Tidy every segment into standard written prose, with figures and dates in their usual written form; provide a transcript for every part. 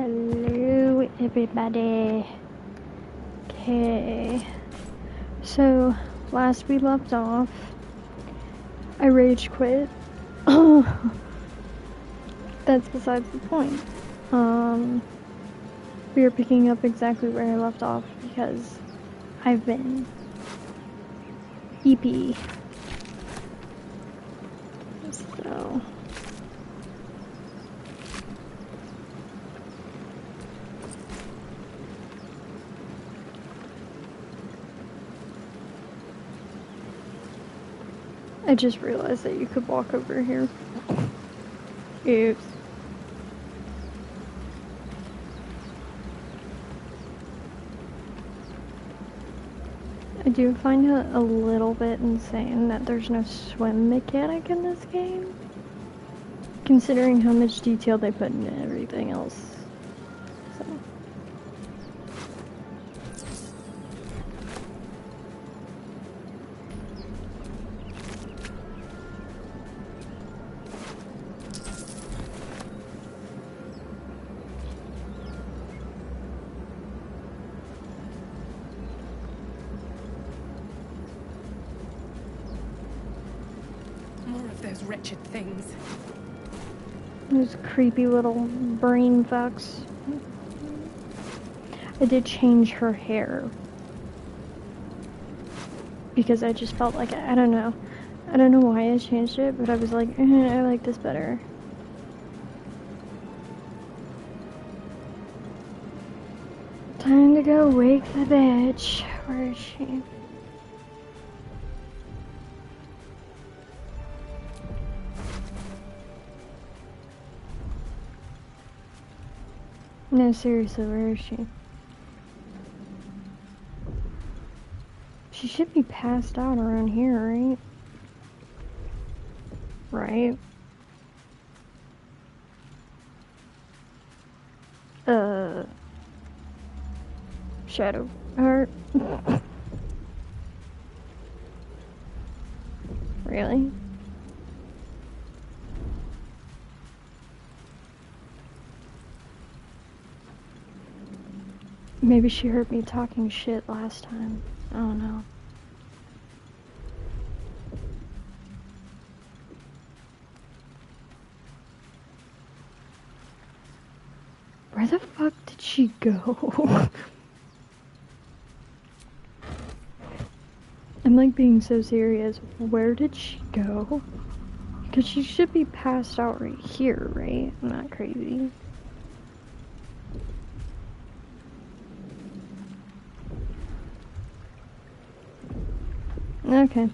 Hello, everybody. Okay. So, last we left off, I rage quit. That's besides the point. We are picking up exactly where I left off because I've been EP. So. I just realized that you could walk over here. Oops. I do find it a little bit insane that there's no swim mechanic in this game, considering how much detail they put into everything else. So. Those wretched things. Those creepy little brain fucks. I did change her hair. Because I just felt like, I don't know. I don't know why I changed it, but I was like, I like this better. Time to go wake the bitch. Where is she? No, seriously, where is she? She should be passed out around here, right? Right? Shadow Heart? Really? Maybe she heard me talking shit last time. I don't know. Where the fuck did she go? I'm like being so serious. Where did she go? Because she should be passed out right here, right? I'm not crazy. Okay.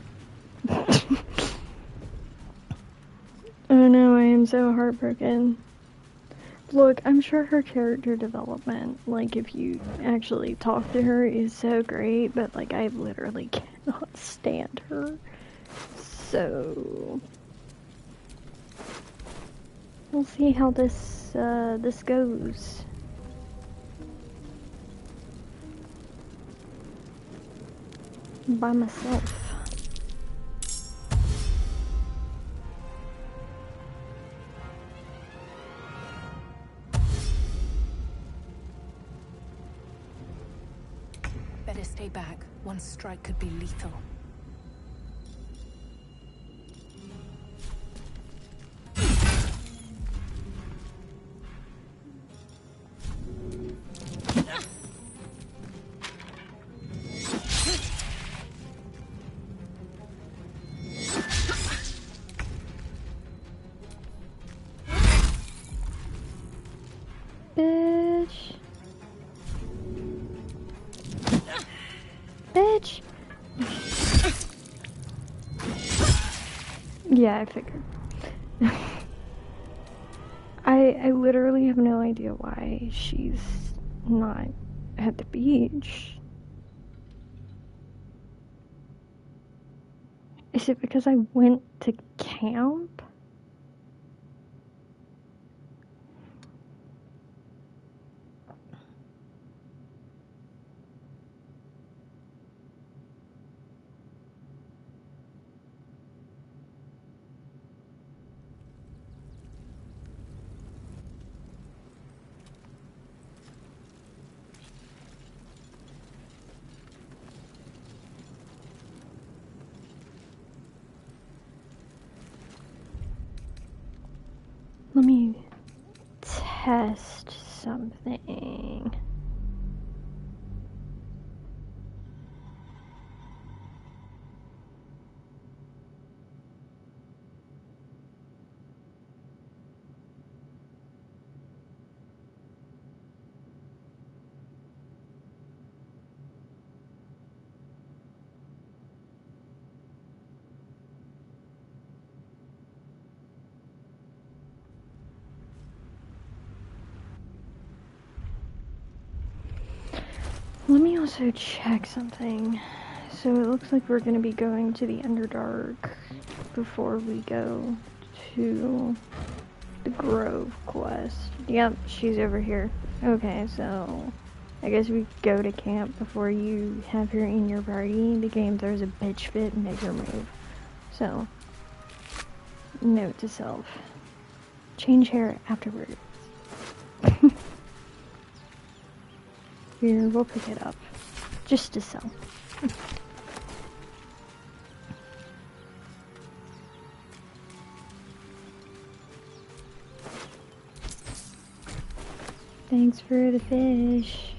Oh no, I am so heartbroken. Look, I'm sure her character development, like if you actually talk to her, is so great, but like I literally cannot stand her. So we'll see how this goes. By myself. Better stay back. One strike could be lethal. Bitch. Bitch. Yeah, I figured. I literally have no idea why she's not at the beach. Is it because I went to camp? test something. Let me also check something. So it looks like we're going to be going to the Underdark before we go to the Grove quest. Yep, she's over here. Okay, so I guess we go to camp before you have her in your party. The game throws a bitch fit and makes her move. So, note to self. Change hair afterwards. Here, we'll pick it up. Just to sell. Thanks for the fish.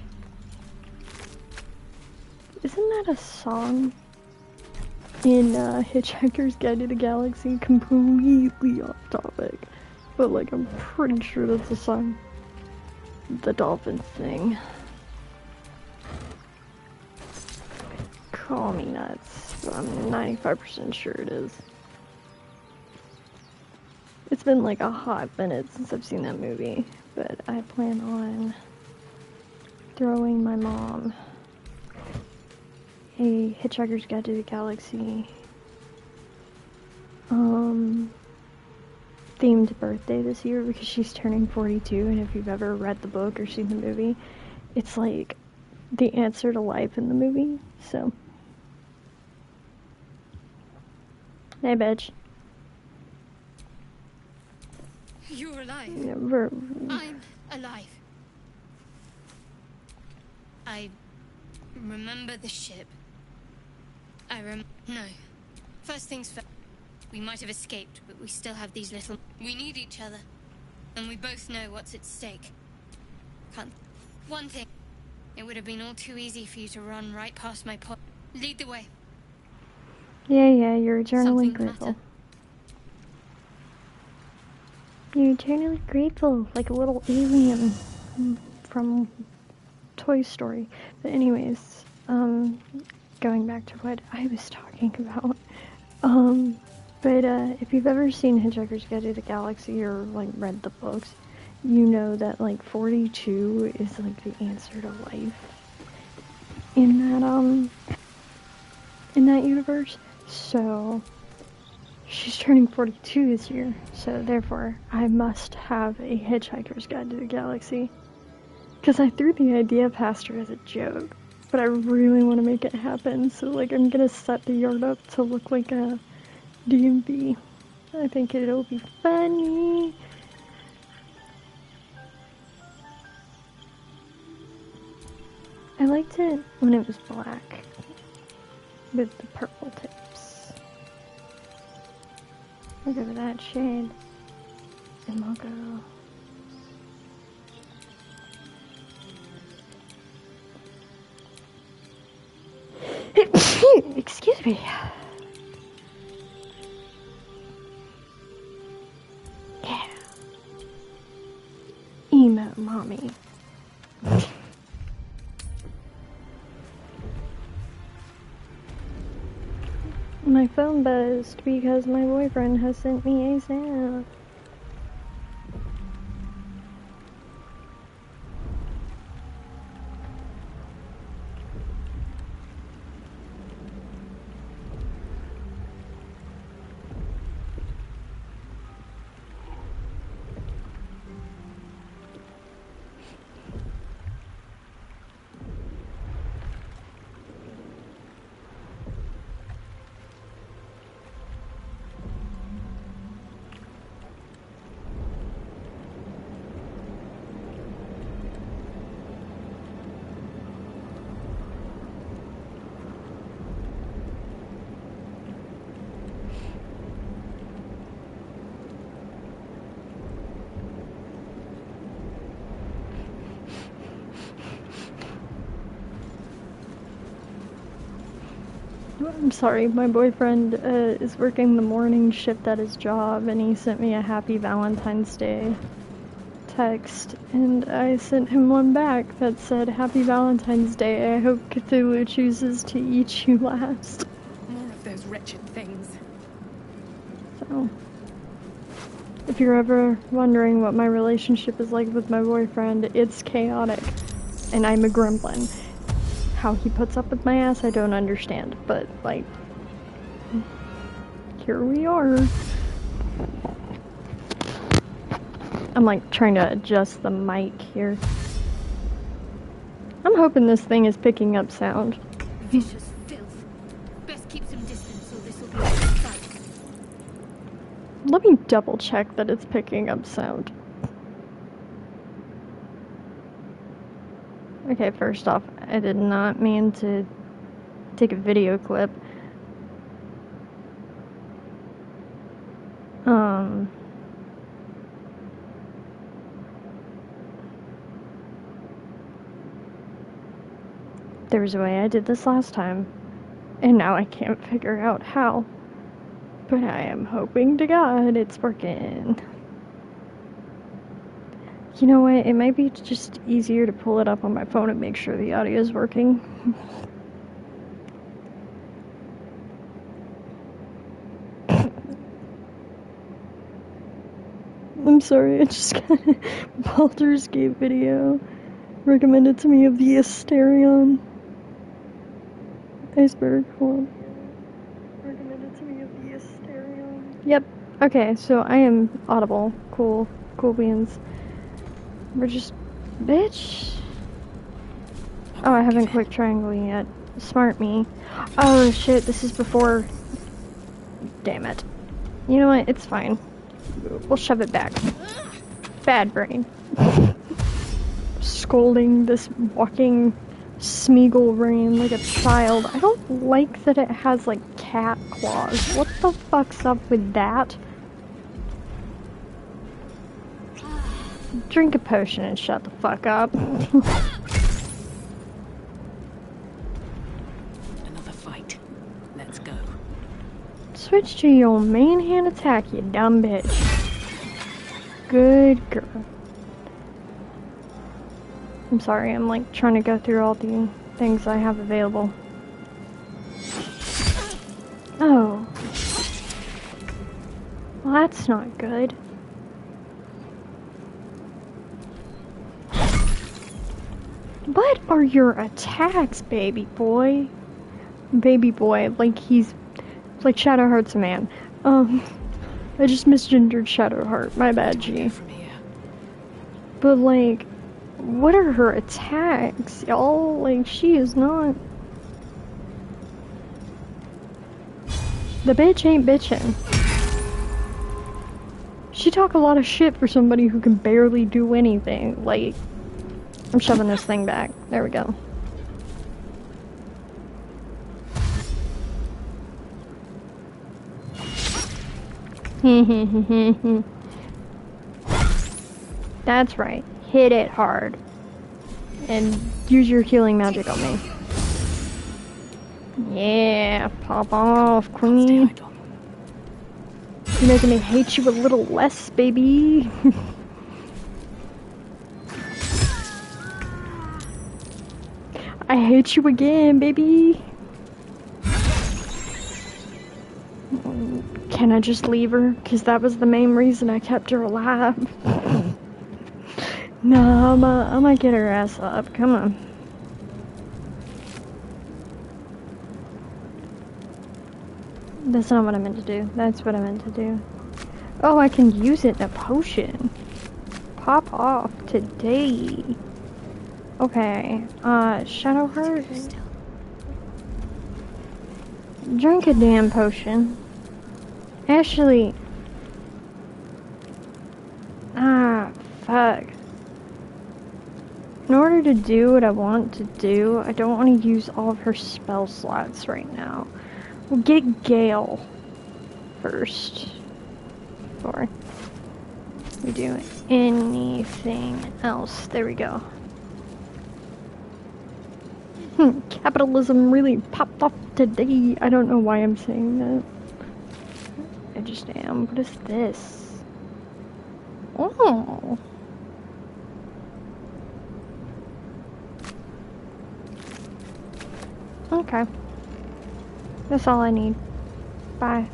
Isn't that a song in Hitchhiker's Guide to the Galaxy? Completely off topic. But like, I'm pretty sure that's a song. The dolphins thing. Call me nuts, but I'm 95% sure it is. It's been like a hot minute since I've seen that movie, but I plan on throwing my mom a Hitchhiker's Guide to the Galaxy themed birthday this year because she's turning 42, and if you've ever read the book or seen the movie, it's like the answer to life in the movie, so. Hey, bitch. You're alive. Yeah, I'm alive. I remember the ship. No. First things first. We might have escaped, but we still have these little... We need each other. And we both know what's at stake. Can't... One thing. It would have been all too easy for you to run right past my pod. Lead the way. Yeah, you're eternally Something grateful. matter. You're eternally grateful, like a little alien from Toy Story. But anyways, going back to what I was talking about, but if you've ever seen Hitchhiker's Guide to the Galaxy or like read the books, you know that like 42 is like the answer to life in that universe. So she's turning 42 this year, so therefore I must have a Hitchhiker's Guide to the Galaxy. Because I threw the idea past her as a joke, but I really want to make it happen, so like I'm gonna set the yard up to look like a D&B. I think it'll be funny. I liked it when it was black with the purple tips. Look at that shade. And we'll go. Excuse me. Yeah. Emo mommy. My phone buzzed because my boyfriend has sent me a snap. I'm sorry, my boyfriend is working the morning shift at his job, and he sent me a happy Valentine's Day text, and I sent him one back that said, Happy Valentine's Day, I hope Cthulhu chooses to eat you last. More of those wretched things. So, if you're ever wondering what my relationship is like with my boyfriend, it's chaotic, and I'm a gremlin. How he puts up with my ass, I don't understand, but, like, here we are. I'm like trying to adjust the mic here. I'm hoping this thing is picking up sound. Vicious filth. Best keep some distance or this will be a fight. Let me double check that it's picking up sound. Okay, first off, I did not mean to take a video clip. There was a way I did this last time, and now I can't figure out how. But I am hoping to God it's working. You know what? It might be just easier to pull it up on my phone and make sure the audio is working. I'm sorry, I just got a Baldur's Gate video recommended to me of the Asterion iceberg. Hold on. Recommended to me of the Asterion. Yep. Okay, so I am audible. Cool beans. We're just... Bitch! Oh, I haven't clicked triangle yet. Smart me. Oh shit, this is before... Damn it. You know what? It's fine. We'll shove it back. Bad brain. Scolding this walking Smeagol brain like a child. I don't like that it has like cat claws. What the fuck's up with that? Drink a potion and shut the fuck up. Another fight. Let's go. Switch to your main hand attack, you dumb bitch. Good girl. I'm sorry, I'm like trying to go through all the things I have available. Oh. Well, that's not good. What are your attacks, baby boy? Baby boy, like he's... like Shadowheart's a man. I just misgendered Shadowheart. My bad, G. But like, what are her attacks, y'all? Like, she is not... The bitch ain't bitchin'. She talk a lot of shit for somebody who can barely do anything. Like, I'm shoving this thing back. There we go. That's right. Hit it hard. And use your healing magic on me. Yeah, pop off, queen. You're making me hate you a little less, baby. I hate you again, baby. Can I just leave her? Because that was the main reason I kept her alive. No, I'm gonna get her ass up. Come on. That's not what I meant to do. That's what I meant to do. Oh, I can use it in a potion. Pop off today. Okay, Shadowheart. Drink a damn potion. Actually... fuck. In order to do what I want to do, I don't want to use all of her spell slots right now. We'll get Gale first. Before we do anything else. There we go. Capitalism really popped off today. I don't know why I'm saying that. I just am. What is this? Oh. Okay. That's all I need. Bye.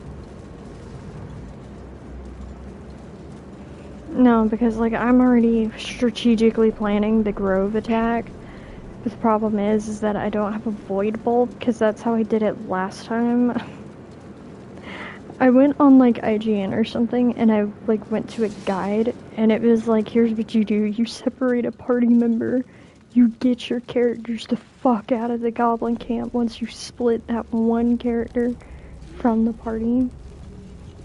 No, because like I'm already strategically planning the Grove attack. But the problem is that I don't have a void bolt because that's how I did it last time. I went on like IGN or something and I like went to a guide and it was like, here's what you do. You separate a party member. You get your characters the fuck out of the goblin camp once you split that one character from the party.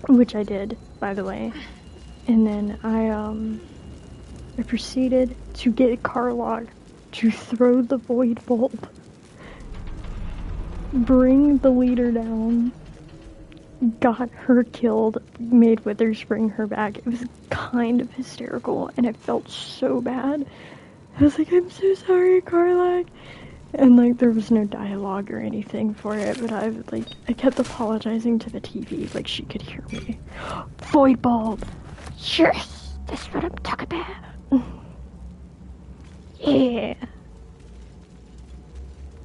Which I did, by the way. And then I proceeded to get Carlock to throw the void bolt, bring the leader down, got her killed, made Withers bring her back. It was kind of hysterical, and I felt so bad. I was like, I'm so sorry, Carlock. And like, there was no dialogue or anything for it, but I kept apologizing to the TV, like she could hear me. Void bolt! Yes! That's what I'm talking about. Yeah.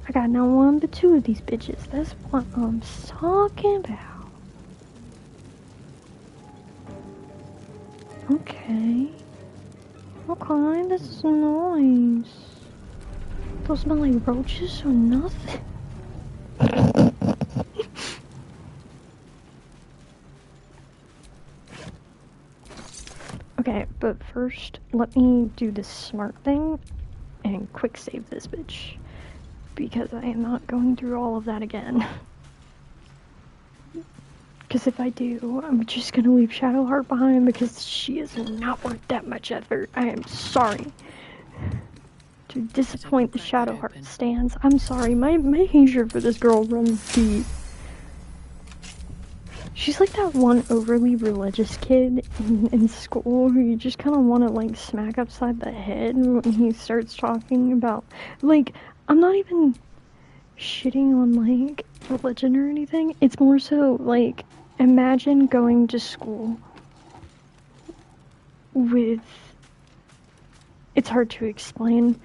I got not one but two of these bitches. That's what I'm talking about. Okay. Okay, that's nice. Those smell like roaches or nothing. Okay, but first, let me do this smart thing and quick save this bitch. Because I am not going through all of that again. Because if I do, I'm just gonna leave Shadowheart behind because she is not worth that much effort. I am sorry to disappoint the Shadowheart stands. I'm sorry, my hatred for this girl runs deep. She's like that one overly religious kid in school who you just kind of want to like smack upside the head when he starts talking about, like, I'm not even shitting on like religion or anything. It's more so like, imagine going to school with, it's hard to explain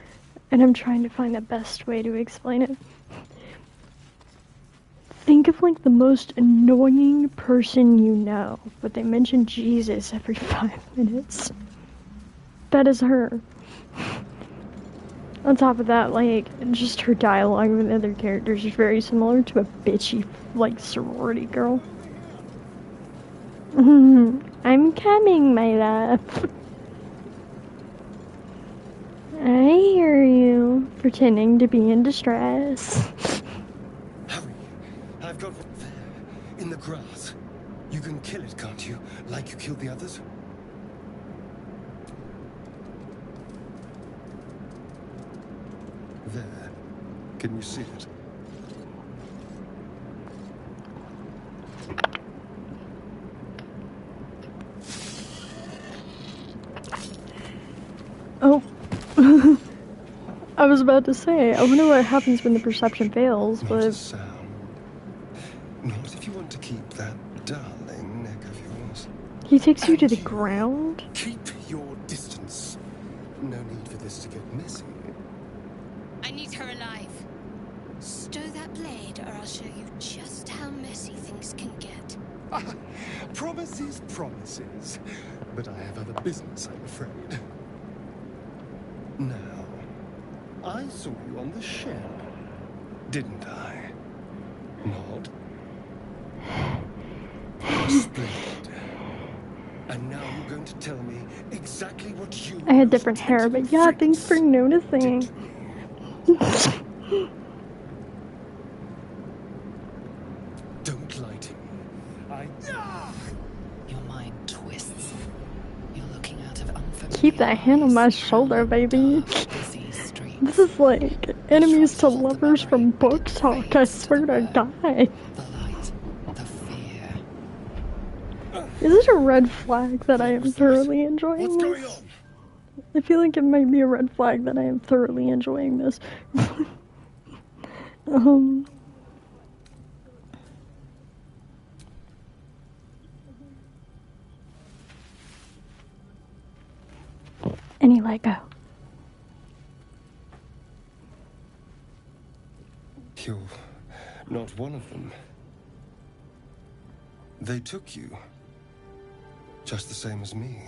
and I'm trying to find the best way to explain it. Think of like the most annoying person you know, but they mention Jesus every 5 minutes. That is her. On top of that, like, just her dialogue with other characters is very similar to a bitchy, like, sorority girl. I'm coming, my love. I hear you, pretending to be in distress. Hurry! I've got one there, in the grass. You can kill it, can't you? Like you killed the others? There. Can you see it? Oh. I was about to say, I wonder what happens when the perception fails, Not but... a sound. Not if you want to keep that darling neck of yours. He takes you to And the ground? Keep your distance. No need for this to get messy. I need her alive. Stow that blade, or I'll show you just how messy things can get. Promises, promises. But I have other business, I'm afraid. Now, I saw you on the ship, didn't I? Nod. Splendid. And now you're going to tell me exactly what you... I had different hair, but yeah, thanks for noticing. Don't lie to me. Your mind twists. You're looking out of unfamiliar Keep that hand on my eyes, shoulder, baby. dark, busy streets. This is like enemies to lovers from book talk, I swear to God. The light, the fear. Is it a red flag that I am thoroughly enjoying What's going this? on? I feel like it might be a red flag that I am thoroughly enjoying this. Um. And he let go. You're not one of them. They took you. Just the same as me.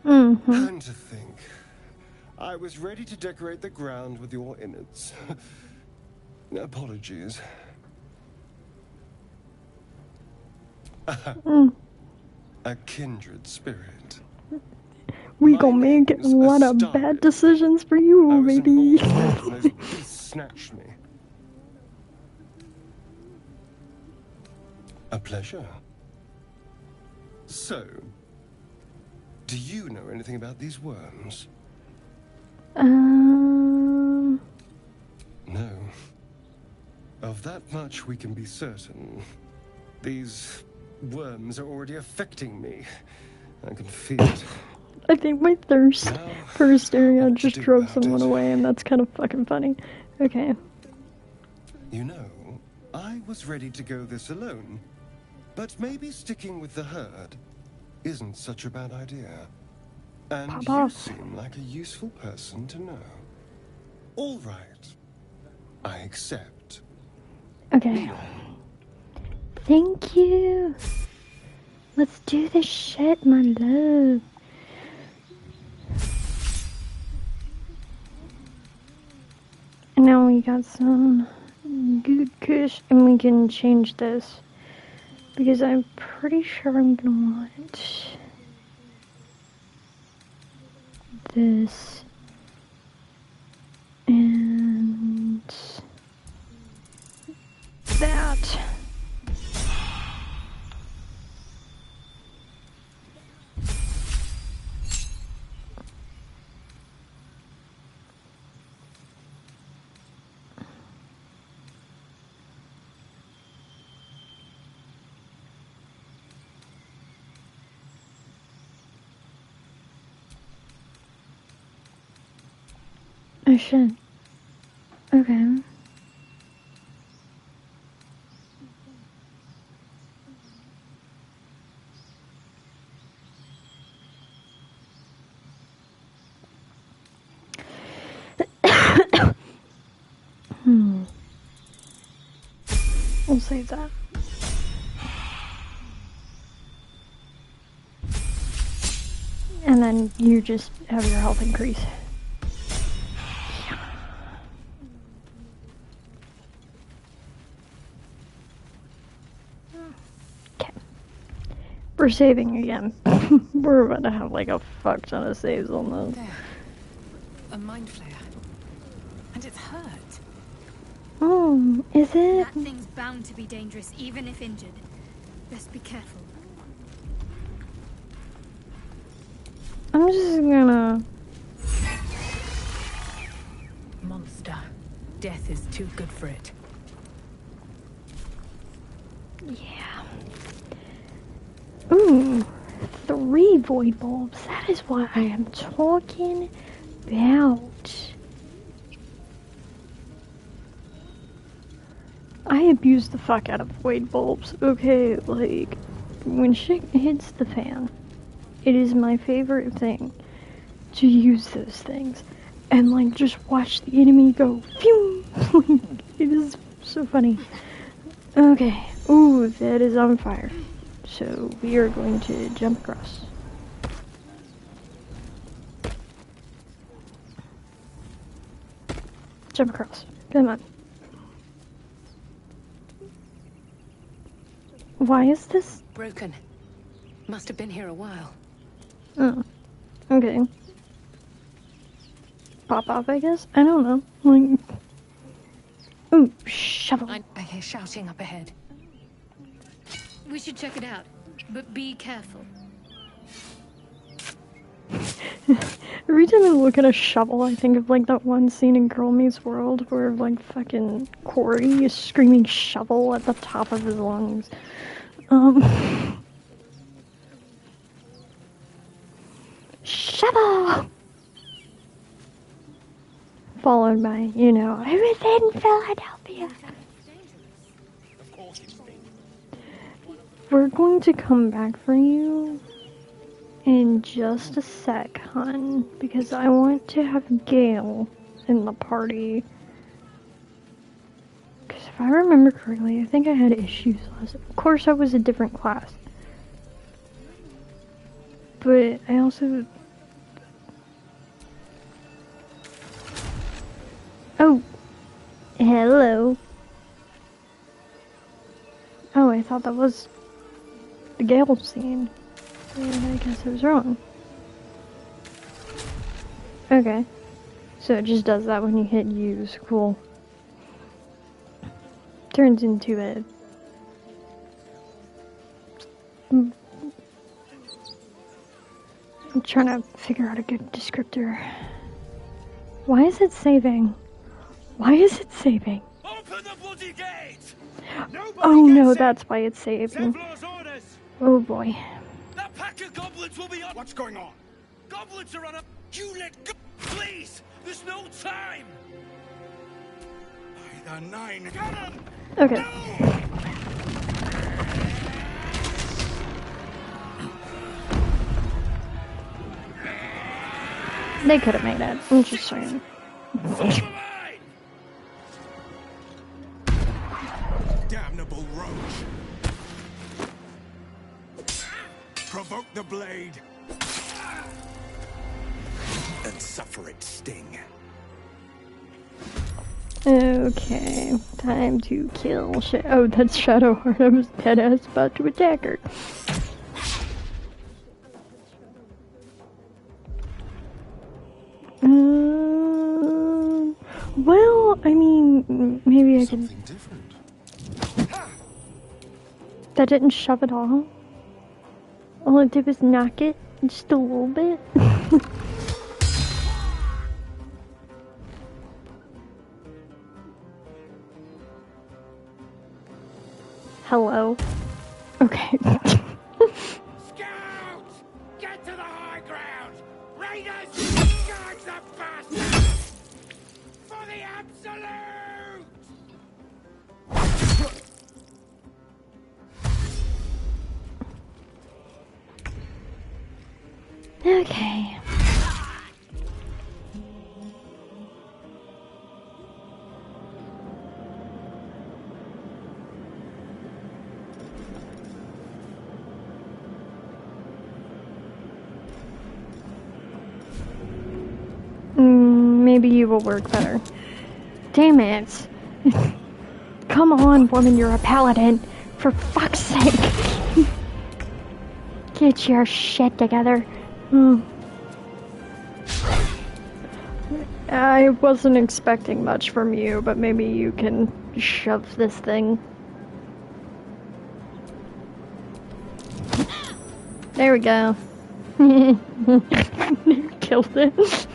Mm-hmm. And to think, I was ready to decorate the ground with your innards. Apologies. Mm. A kindred spirit. We My gonna make a name's lot of Astarion. bad decisions for you, I was baby. involved when those beasts snatched me. A pleasure. So, do you know anything about these worms? Um. No. Of that much we can be certain. These worms are already affecting me. I can feel it. I think my thirst Now, for hysteria what to just do drove about someone it? away, and that's kind of fucking funny. Okay. You know, I was ready to go this alone. But maybe sticking with the herd isn't such a bad idea. And Pop you off. seem like a useful person to know. All right. I accept. Okay. Lead on. Thank you. Let's do this shit, my love. And now we got some good kush, and we can change this. Because I'm pretty sure I'm gonna want this and that. Oh shit. Okay. We'll save that. And then you just have your health increase. Okay. We're saving again. We're about to have like a fuck ton of saves on this. There. A mind flare. And it's hurt. Oh, is it? That thing's bound to be dangerous, even if injured. Best be careful. I'm just gonna... Monster. Death is too good for it. Yeah. Ooh, 3 void bulbs. That is what I am talking about. I abuse the fuck out of void bulbs. Okay, like, when shit hits the fan, it is my favorite thing to use those things. And, like, just watch the enemy go, phew! It is so funny. Okay. Ooh, that is on fire. So, we are going to jump across. Jump across. Come on. Why is this? Broken. Must have been here a while. Oh. Okay. Pop off, I guess? I don't know. Like... Ooh, shovel. I hear shouting up ahead. We should check it out, but be careful. Every time I look at a shovel, I think of like that one scene in Girl Meets World where like fucking Corey is screaming shovel at the top of his lungs. Shovel! Followed by, you know, I was in Philadelphia. We're going to come back for you in just a sec, hon, because I want to have Gail in the party. Because if I remember correctly, I think I had issues last. Of course, I was a different class, but I also. Oh, hello. Oh, I thought that was the Gale scene. Yeah, I guess I was wrong. Okay. So it just does that when you hit use. Cool. Turns into a... I'm trying to figure out a good descriptor. Why is it saving? Why is it saving? Open the bloody gate! Oh no, that's why it's saving. Oh boy. That pack of goblins will be on. What's going on? Goblins are on a. You let go, please. There's no time. By the 9. Get him! Okay. No! They could have made it. I'm just saying. Damnable roach. Provoke the blade. And suffer its sting. Okay, time to kill oh, that's Shadowheart. I was deadass about to attack her. Well, I mean, maybe I can... That didn't shove it all. All it did was knock it just a little bit. Hello? Okay. Scouts! Get to the high ground! Raiders! Guard the bastards! For the absolute! Okay. Maybe you will work better. Damn it. Come on, woman, you're a paladin. For fuck's sake. Get your shit together. I wasn't expecting much from you, but maybe you can shove this thing. There we go. Killed it.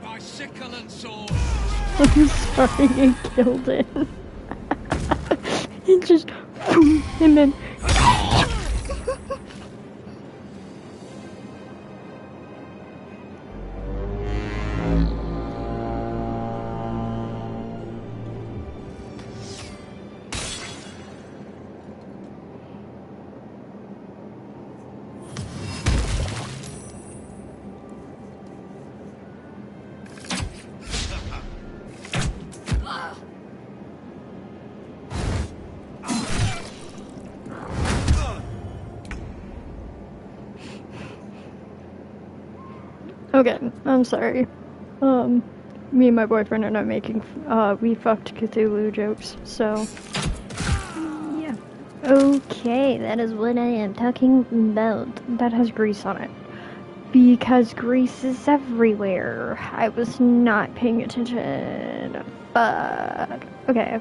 By sickle and sword. I'm sorry, I killed it. It just... and then... Okay, I'm sorry. Me and my boyfriend are not making, we fucked Cthulhu jokes, so... Yeah. Okay, that is what I am talking about. That has grease on it. Because grease is everywhere. I was not paying attention. But... Okay,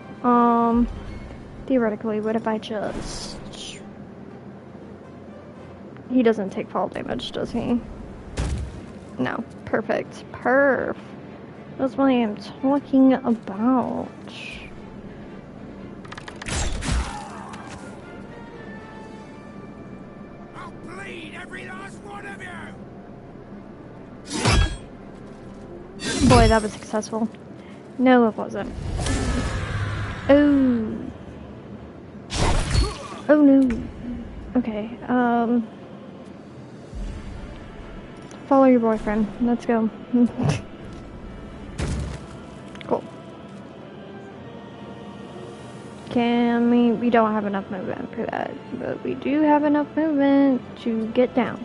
theoretically, what if I just... He doesn't take fall damage, does he? No. Perfect. Perf. That's what I am talking about. I'll bleed every last one of you! Boy, that was successful. No, it wasn't. Oh. Oh no. Okay, follow your boyfriend. Let's go. Cool. We don't have enough movement for that, but we do have enough movement to get down.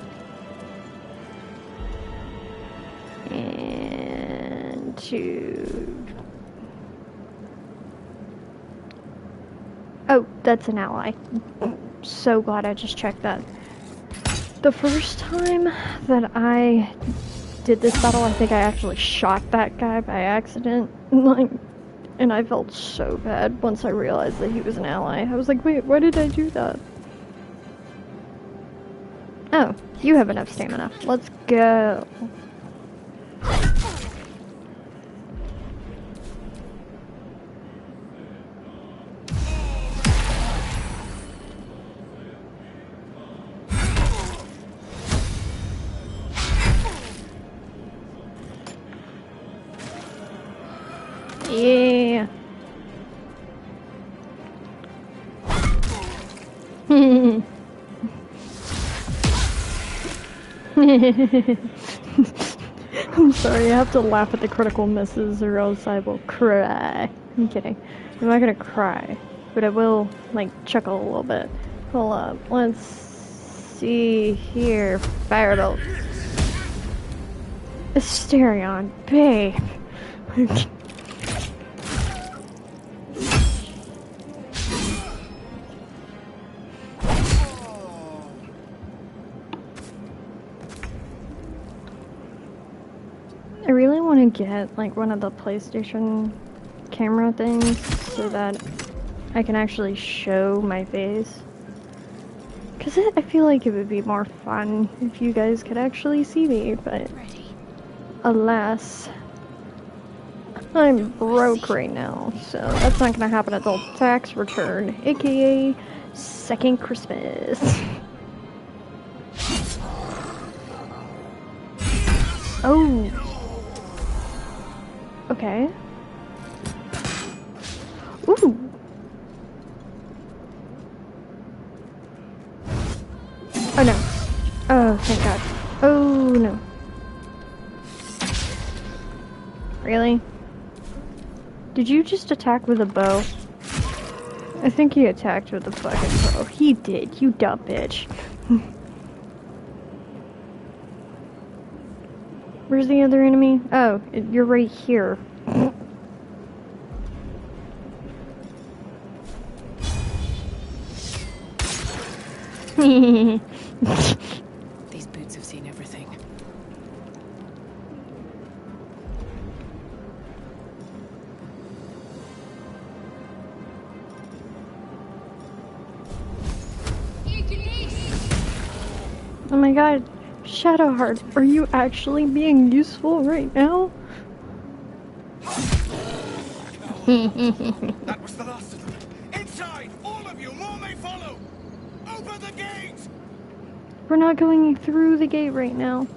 And to... Oh, that's an ally. So glad I just checked that. The first time that I did this battle, I think I actually shot that guy by accident. Like, and I felt so bad once I realized that he was an ally. I was like, wait, why did I do that? Oh, you have enough stamina. Let's go. Yeah. I'm sorry, I have to laugh at the critical misses or else I will cry. I'm kidding. I'm not gonna cry, but I will, like, chuckle a little bit. Hold up, let's see here. Firebolt. Asterion, babe. I really want to get like one of the PlayStation camera things so that I can actually show my face. Because I feel like it would be more fun if you guys could actually see me, but alas, I'm broke right now, so that's not gonna happen until tax return, aka second Christmas. Oh. Okay. Ooh. Oh no. Oh, thank God. Oh no. Really? Did you just attack with a bow? I think he attacked with a fucking bow. He did, you dumb bitch. Where's the other enemy? Oh, you're right here. These boots have seen everything. Oh my God, Shadowheart, are you actually being useful right now? That was the last of them. Inside! All of you! More may follow! Open the gates! We're not going through the gate right now.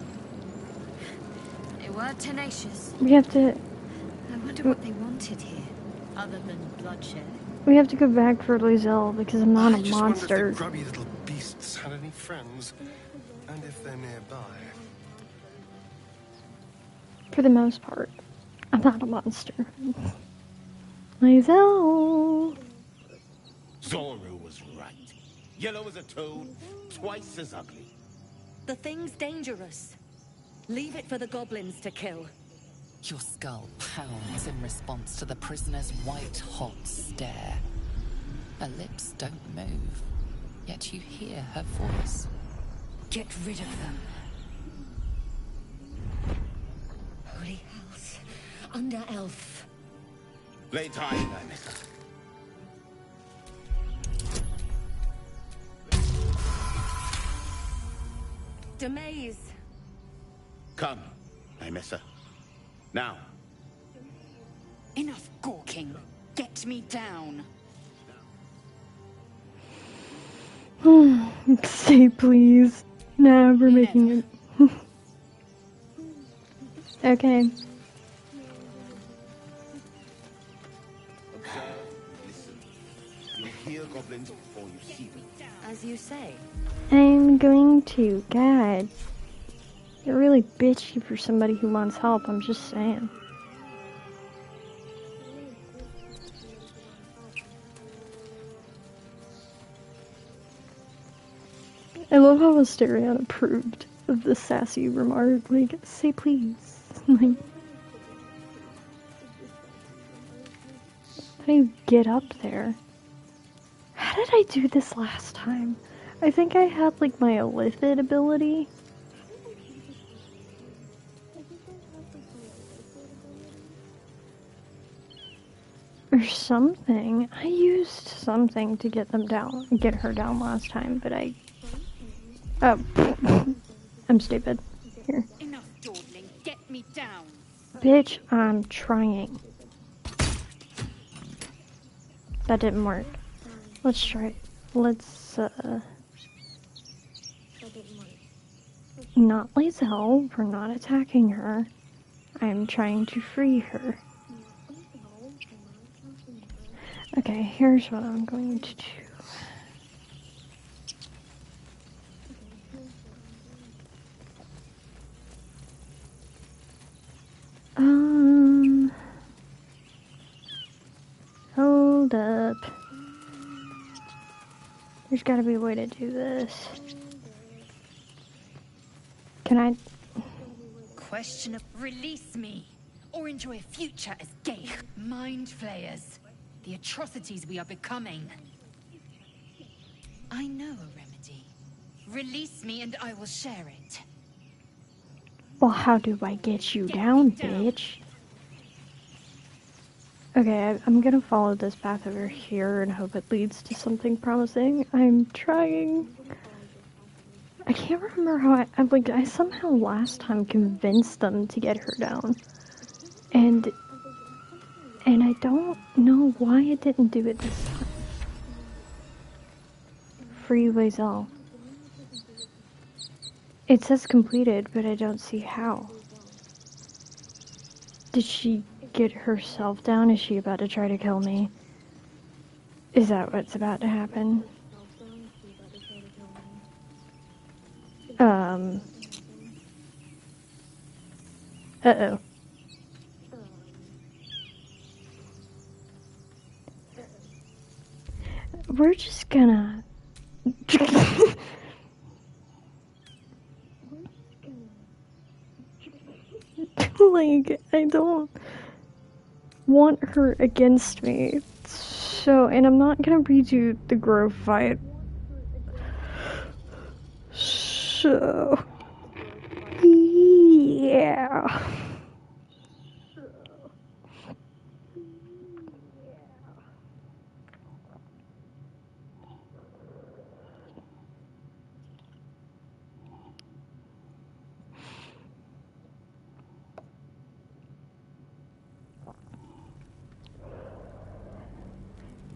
They were tenacious. We have to... I wonder what they wanted here, other than bloodshed. We have to go back for Lizelle because I'm not a just monster. wonder if the grubby little beasts had any friends, and if they're nearby. For the most part, I'm not a monster. Lizelle! Zora was right. Yellow as a toad, twice as ugly. The thing's dangerous. Leave it for the goblins to kill. Your skull pounds in response to the prisoner's white-hot stare. Her lips don't move, yet you hear her voice. Get rid of them. Holy house. Under elf. Lay time, I miss. Demaze. Come, I miss her. Now. Enough gawking. Get me down. Stay, please. Nah, we're making it. Okay. goblins before you see them. As you say. I'm going to. God. You're really bitchy for somebody who wants help, I'm just saying. I love how Asterion approved of the sassy remark. Like, say please. Like, how do you get up there? How did I do this last time? I think I had, like, my Illithid ability. Or something. I used something to get them down, get her down last time, but I... Oh. I'm stupid. Here. Enough dawdling. Get me down. Bitch, I'm trying. That didn't work. Let's try it. Let's, not Lae'zel. We're not attacking her. I'm trying to free her. Okay, here's what I'm going to do. Hold up. There's gotta be a way to do this. Can I? Question of release me, or enjoy a future as gay mind flayers. The atrocities we are becoming. I know a remedy. Release me and I will share it. Well, how do I get you down, bitch? Okay, I'm gonna follow this path over here and hope it leads to something promising. I'm trying. I can't remember how I somehow last time convinced them to get her down. And I don't know why it didn't do it this time. Free Lae'zel. It says completed, but I don't see how. Did she get herself down? Is she about to try to kill me? Is that what's about to happen? Uh-oh. We're just gonna... like, I don't want her against me. So, and I'm not gonna redo the Grove fight. So... yeah.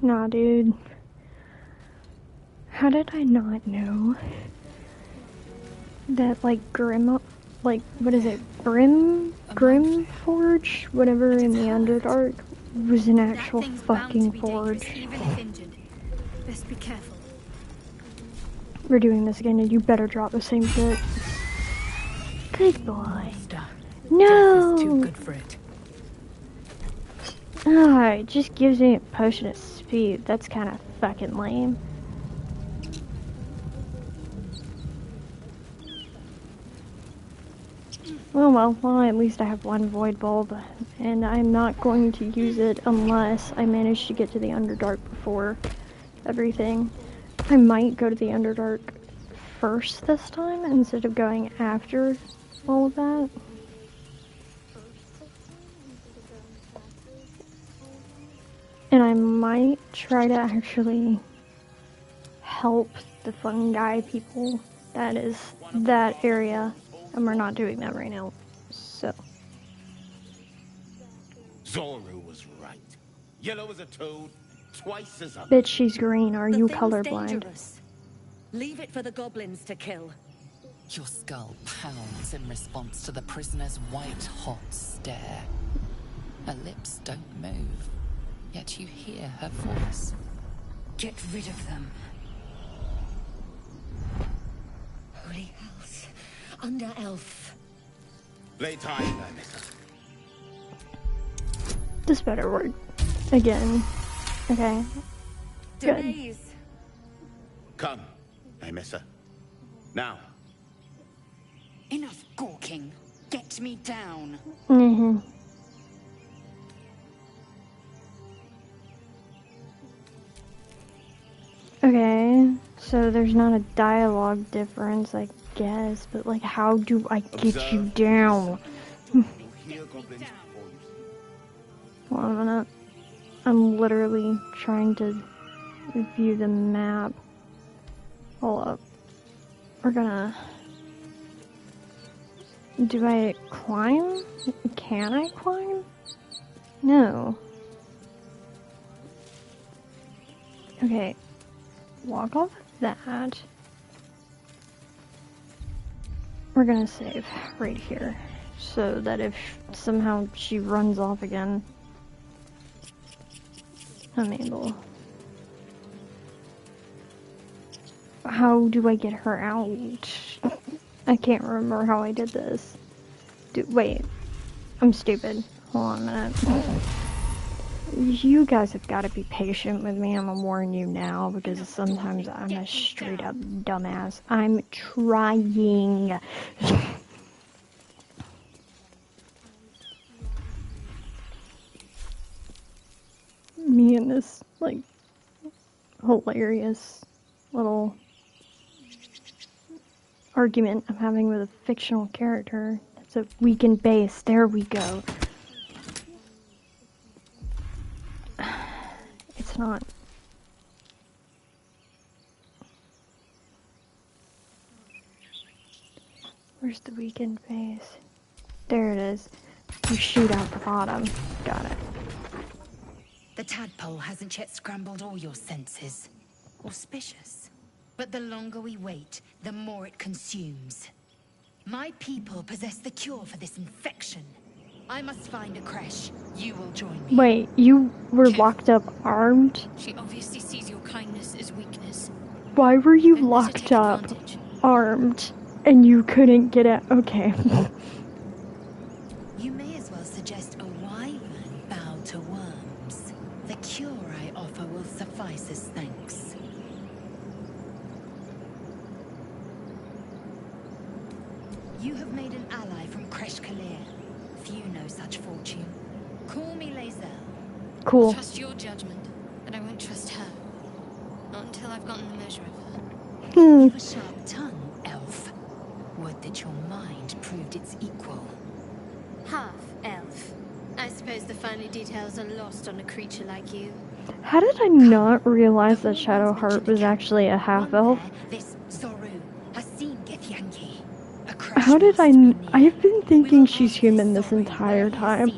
Nah, dude. How did I not know that, like, like, what is it? Grimforge? Whatever in the Underdark was an actual fucking forge. Even if injured. Best be careful. We're doing this again, and you better drop the same shit. Good boy. No! Death is too good for it. Ah, it just gives me a potion of speed. That's kind of fucking lame. Well, at least I have one void bulb, and I'm not going to use it unless I manage to get to the Underdark before everything. I might go to the Underdark first this time instead of going after all of that. And I might try to actually help the fungi people. That is that area. And we're not doing that right now. So. Zoru was right. Yellow as a toad, twice as up. Bitch, she's green. Are you The thing's colorblind? dangerous. Leave it for the goblins to kill. Your skull pounds in response to the prisoner's white-hot stare. Her lips don't move, yet you hear her voice. Get rid of them. Holy hells. Under elf. Playtime, Amissa. This better work. Again. Okay. Good. Delays. Come, Amissa. Now. Enough gawking. Get me down. Mm-hmm. Okay, so there's not a dialogue difference, I guess, but like, how do I get you down? You'll hear goblins before you see. Hold on a minute. I'm literally trying to review the map. Hold up. We're gonna... Do I climb? Can I climb? No. Okay. Walk off of that. We're gonna save right here. So that if somehow she runs off again, I'm able. How do I get her out? I can't remember how I did this. Wait. I'm stupid. Hold on a minute. You guys have got to be patient with me. I'm gonna warn you now because sometimes I'm a straight up dumbass. I'm trying. Me and this, like, hilarious little argument I'm having with a fictional character. It's a weakened base. There we go. It's not. Where's the weakened base? There it is. You shoot out the bottom. Got it. The tadpole hasn't yet scrambled all your senses. Auspicious. But the longer we wait, the more it consumes. My people possess the cure for this infection. I must find a creche. You will join me. Wait, you were locked up armed? She obviously sees your kindness as weakness. Why were you Don't let her locked take up advantage. armed and you couldn't get out? Okay. You may as well suggest a wyvern bow to worms. The cure I offer will suffice as thanks. You have made an ally from Kresh Kalir. Few know such fortune. Call me Lae'zel. Cool. Trust your judgment, but I won't trust her. Not until I've gotten the measure of her. You've a sharp tongue, elf. Would that your mind proved its equal. Half elf. I suppose the finer details are lost on a creature like you. How did I not realize that Shadowheart was actually a half-elf? This Zoru has seen Githyanki. How did I've been thinking she's human this entire time.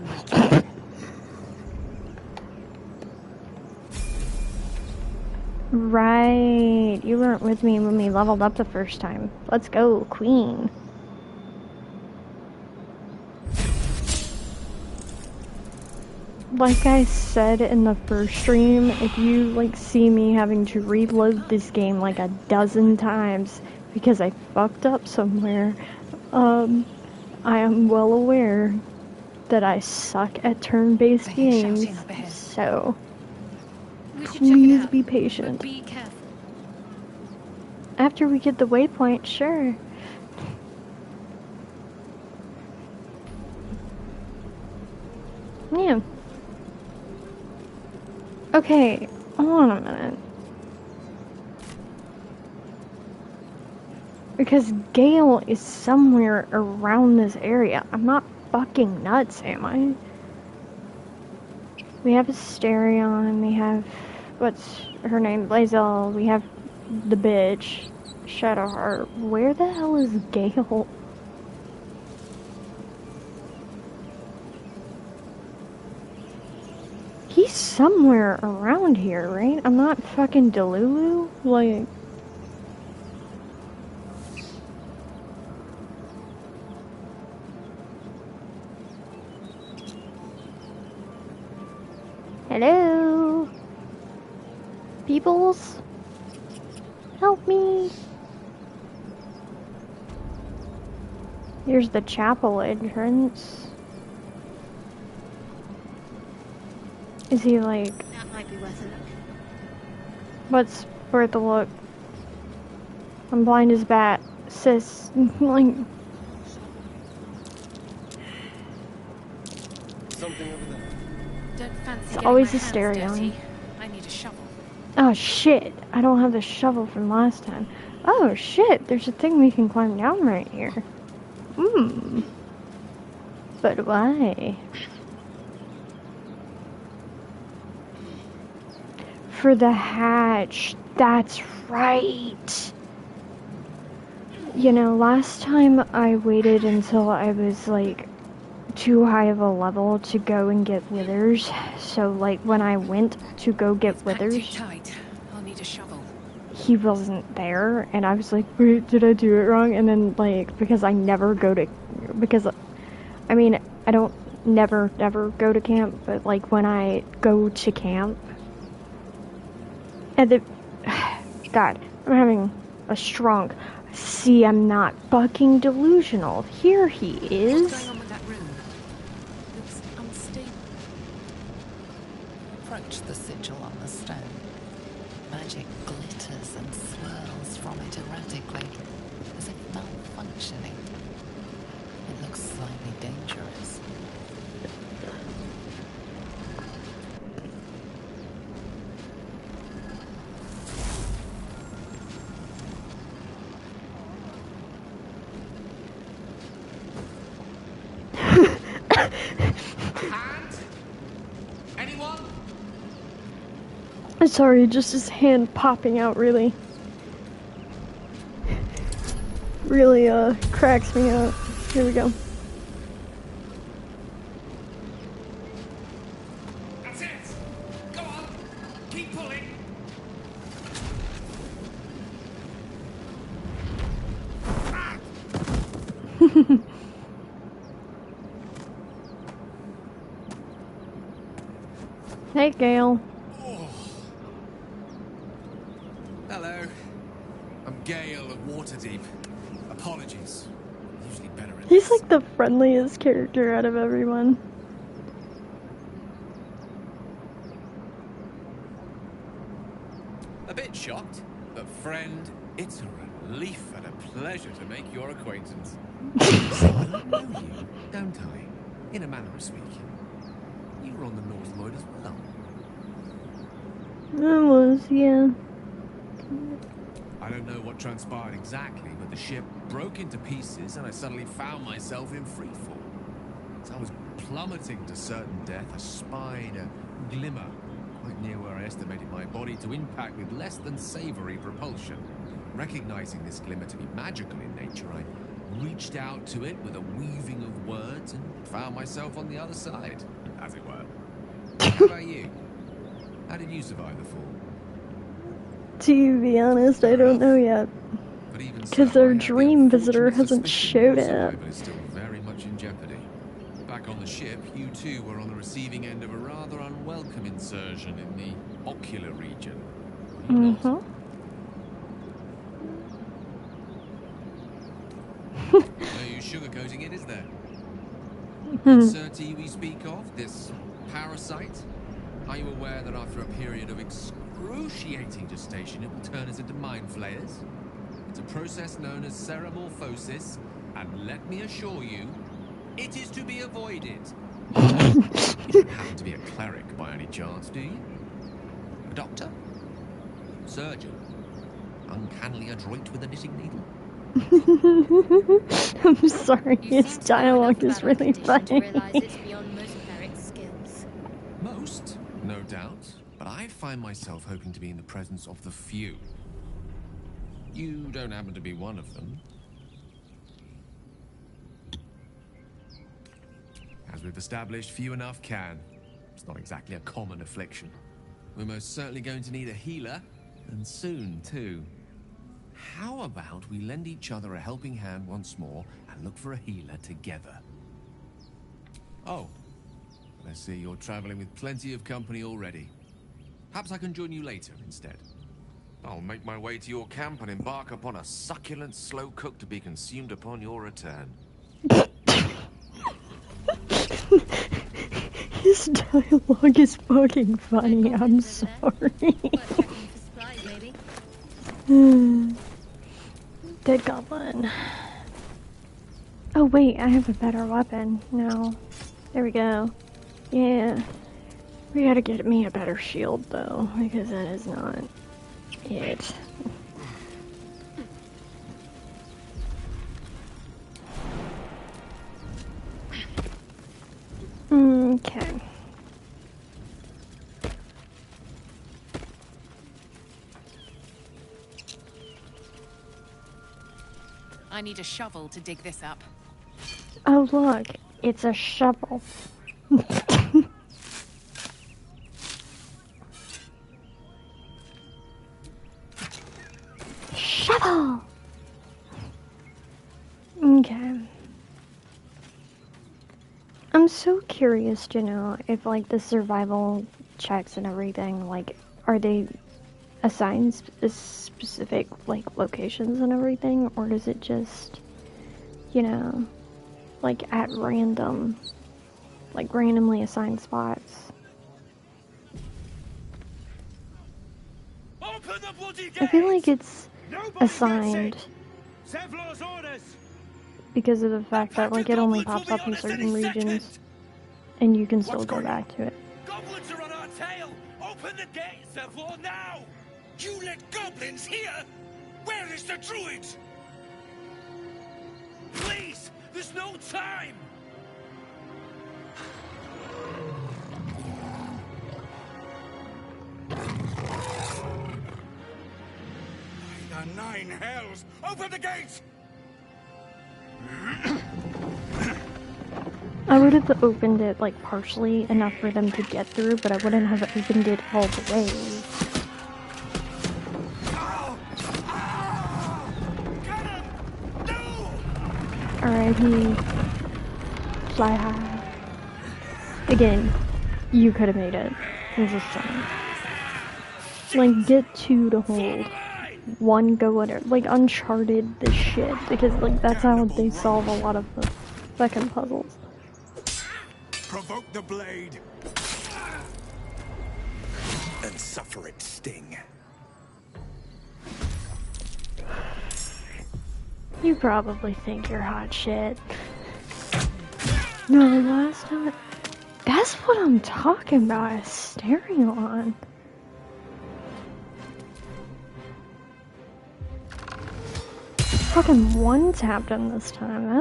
Right, you weren't with me when we leveled up the first time. Let's go, Queen. Like I said in the first stream, if you like see me having to reload this game like a dozen times because I fucked up somewhere, I am well aware that I suck at turn-based games, so We should check it please out, be but patient. be careful. After we get the waypoint, sure. Yeah. Okay, hold on a minute. Because Gale is somewhere around this area. I'm not fucking nuts, am I? We have Asterion, we have... what's her name? Lae'zel, we have the bitch. Shadowheart. Where the hell is Gale? He's somewhere around here, right? I'm not fucking Delulu? Like... Hello? Peoples? Help me. Here's the chapel entrance. Is he like... That might be worth a look. What's worth a look? I'm blind as a bat, sis. Like... Something over there. Don't fancy It's getting always my a hands stereo. dirty. I need a shovel. Oh shit, I don't have the shovel from last time. Oh shit, there's a thing we can climb down right here. Hmm. But why? For the hatch. That's right. You know, last time I waited until I was like too high of a level to go and get withers. So like when I went to go get Too withers, tight. I'll need a shovel. he wasn't there, and I was like, wait, did I do it wrong? And then like, because I never go to, because I mean, I don't never go to camp, but like when I go to camp, and the, God, I'm having a stroke. See, I'm not fucking delusional. Here he What's is. going on with that room? Looks unstable. Approach the sigil on the stone. Magic glitters and swirls from it erratically, as if malfunctioning. It looks slightly dangerous. Hand? Anyone? Sorry, just his hand popping out really cracks me up. Here we go. That's it. Go on. Keep pulling. Hey, Gale. Hello. I'm Gale of Waterdeep. Apologies. Usually better at He's this. like the friendliest character out of everyone. A bit shocked, but friend, it's a relief and a pleasure to make your acquaintance. See, I know you, don't I? In a manner of speaking. You were on the North Lloyd as well. That was, yeah. I don't know what transpired exactly, but the ship broke into pieces and I suddenly found myself in freefall. As I was plummeting to certain death, I spied a glimmer quite near where I estimated my body to impact with less than savory propulsion. Recognizing this glimmer to be magical in nature, I reached out to it with a weaving of words and found myself on the other side, as it were. How about you? How did you survive the fall? To be honest, I don't know yet. But even Because so, I our have the dream visitor unfortunate hasn't suspicion showed your up. survival is still very much in jeopardy. Back on the ship, you too were on the receiving end of a rather unwelcome insertion in the ocular region. Were you not? Mm-hmm. No use sugarcoating it, is there? Insertee we speak of, this parasite? Are you aware that after a period of excruciating gestation, it will turn us into mind flayers? It's a process known as ceramorphosis, and let me assure you, it is to be avoided. You don't happen to be a cleric by any chance, do you? A doctor? Surgeon? Uncannily adroit with a knitting needle? I'm sorry, You his seem to know dialogue enough is about our really condition funny. to realize it's beyond most clerics' skills. Most, no doubt, but I find myself hoping to be in the presence of the few. You don't happen to be one of them. As we've established, few enough can. It's not exactly a common affliction. We're most certainly going to need a healer, and soon, too. How about we lend each other a helping hand once more and look for a healer together? Oh, I see you're traveling with plenty of company already. Perhaps I can join you later instead. I'll make my way to your camp and embark upon a succulent slow cook to be consumed upon your return. His dialogue is fucking funny, I'm sorry. Dead goblin. Oh wait, I have a better weapon now. There we go. Yeah. We gotta get me a better shield though, because that is not it. Okay. I need a shovel to dig this up. Oh look, it's a shovel. Shovel! Okay. I'm so curious to know if, like, the survival checks and everything, like, are they assigned specific, like, locations and everything, or does it just, you know, like, at random, like, randomly assigned spots? Open the bloody I feel like gates! it's Nobody assigned gets it! Zevlor's orders! because of the fact that, like, it only Goblins pops will be up in on us certain any regions, second! and you can still What's go going back to it. Goblins are on our tail! Open the gate, Zevlor, now! You let goblins here? Where is the druid? Please! There's no time! By the nine hells! Open the gate! I would have opened it, like, partially enough for them to get through, but I wouldn't have opened it all the way. R.I.P. Fly high. Again, you could have made it. I'm just saying. Like, get two to hold. One go at it. Like, Uncharted this shit. Because, like, that's how they solve a lot of the fucking puzzles. Provoke the blade. And suffer its sting. You probably think you're hot shit. No, last time... That's what I'm talking about, is staring on. Fucking one-tapped him this time,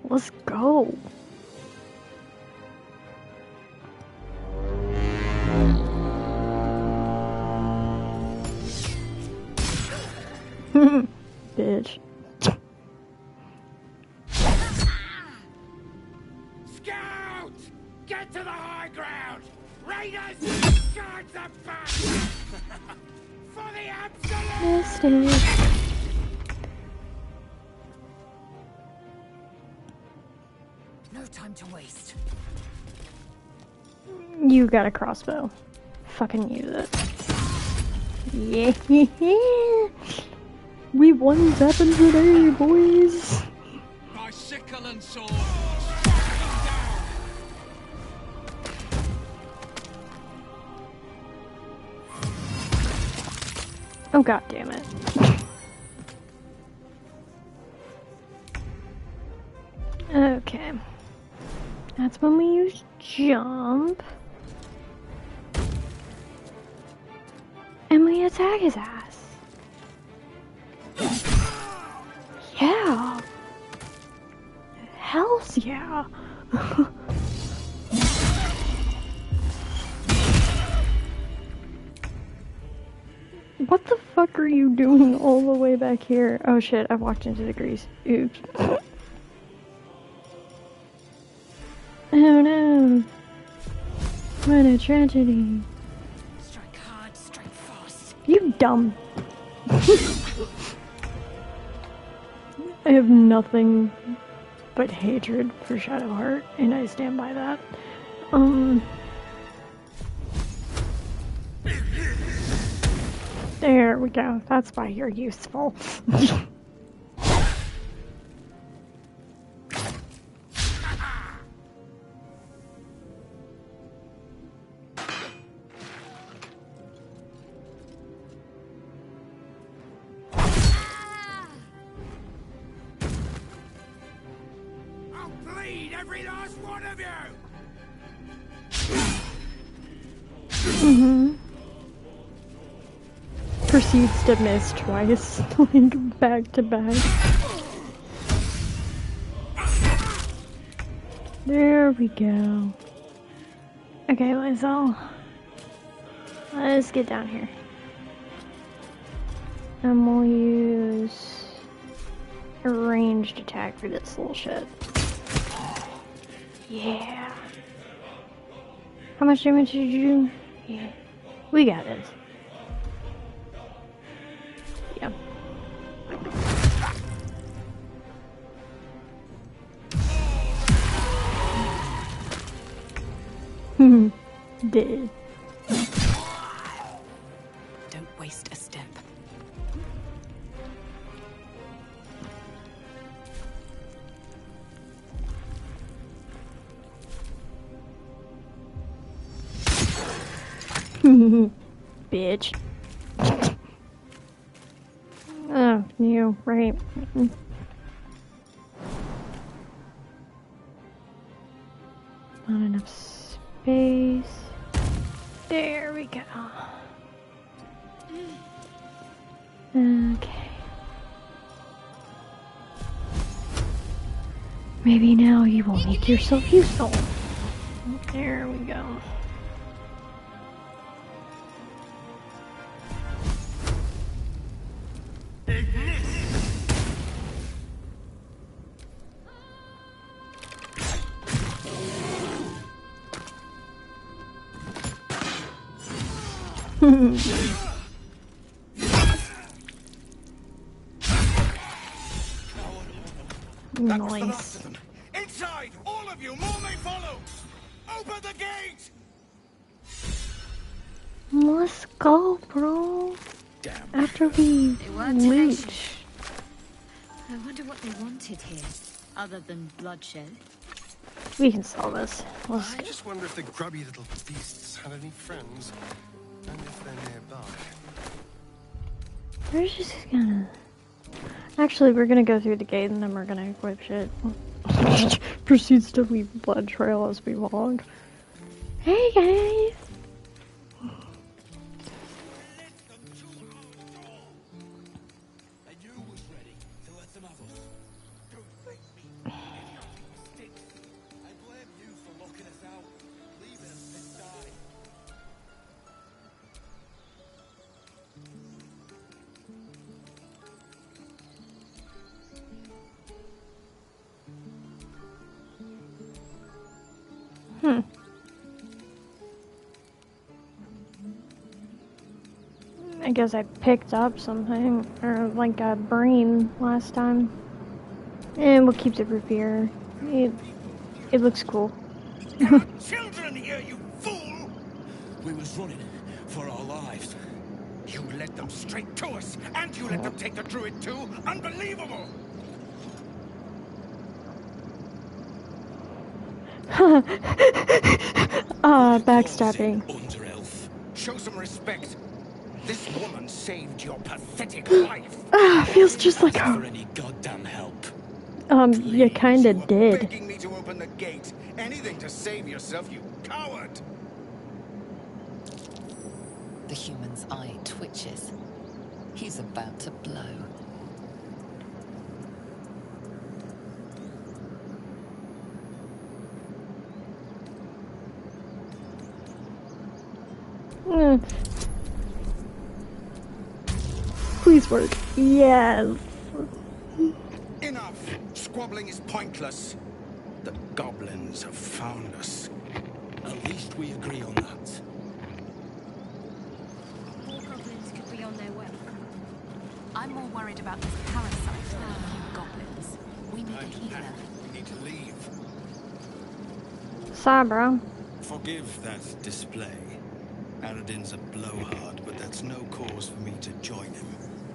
let's go. Bitch. Scout! Get to the high ground! Raiders! Charge the back! For the absolute! Mistake. No time to waste. You got a crossbow. Fucking use it. Yeah. We won Zappin today, boys. My sickle and sword! Oh god damn it. Okay. That's when we use jump. And we attack his ass. Yeah. Hells yeah. What the fuck are you doing all the way back here? Oh shit, I walked into the grease. Oops. Oh no. What a tragedy. Strike hard, strike fast. You dumb. I have nothing but hatred for Shadowheart, and I stand by that. There we go. That's why you're useful. I'll bleed every last one of you! Proceeds to miss twice, like back to back. There we go. Okay, Lizelle. Let's get down here. And we'll use a ranged attack for this little shit. Yeah. How much damage did you do? Yeah. We got this. Yeah. Dead. Don't waste a step. Bitch. Oh, you, right. Not enough space. There we go. Okay. Maybe now you will make yourself useful. There we go. Nice. Inside! All of you! More may follow! Open the gate! Let's go, bro. Damn. After we They weren't tenacious. reach. I wonder what they wanted here, other than bloodshed. We can solve this. Let's I go. just wonder if the grubby little beasts had any friends, and if they're nearby. We're just gonna... Actually, we're gonna go through the gate and then we're gonna equip shit. Proceeds to leave blood trail as we walk. Hey guys! I guess I picked up something, or like a brain last time. And we'll keep the repair. It looks cool. Children here, you fool! We was running for our lives. You led them straight to us, and you let them take the druid too? Unbelievable! Backstabbing. Under elf. Show some respect. This woman saved your pathetic life. Feels just like For her. any goddamn help. You kinda You were did. begging me to open the gate. Anything to save yourself, you coward! The human's eye twitches. He's about to blow. Please work. Yes. Enough! Squabbling is pointless. The goblins have found us. At least we agree on that. More goblins could be on their way. I'm more worried about this parasite than a few goblins. We need a healer. We need to leave. Sorry, bro. Forgive that display. Aradin's a blowhard, but that's no cause for me to join him.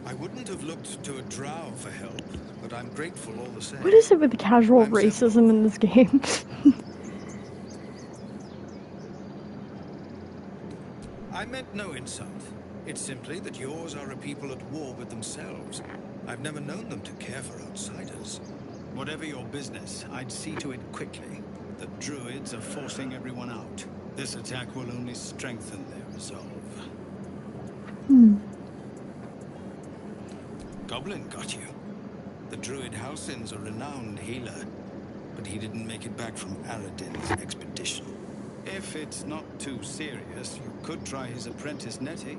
I wouldn't have looked to a drow for help, but I'm grateful all the same. What is it with the casual I'm Zevlor. racism in this game? I meant no insult. It's simply that yours are a people at war with themselves. I've never known them to care for outsiders. Whatever your business, I'd see to it quickly. The druids are forcing everyone out. This attack will only strengthen their resolve. Goblin got you. The druid Halsin's a renowned healer, but he didn't make it back from Aradin's expedition. If it's not too serious, you could try his apprentice Nettie.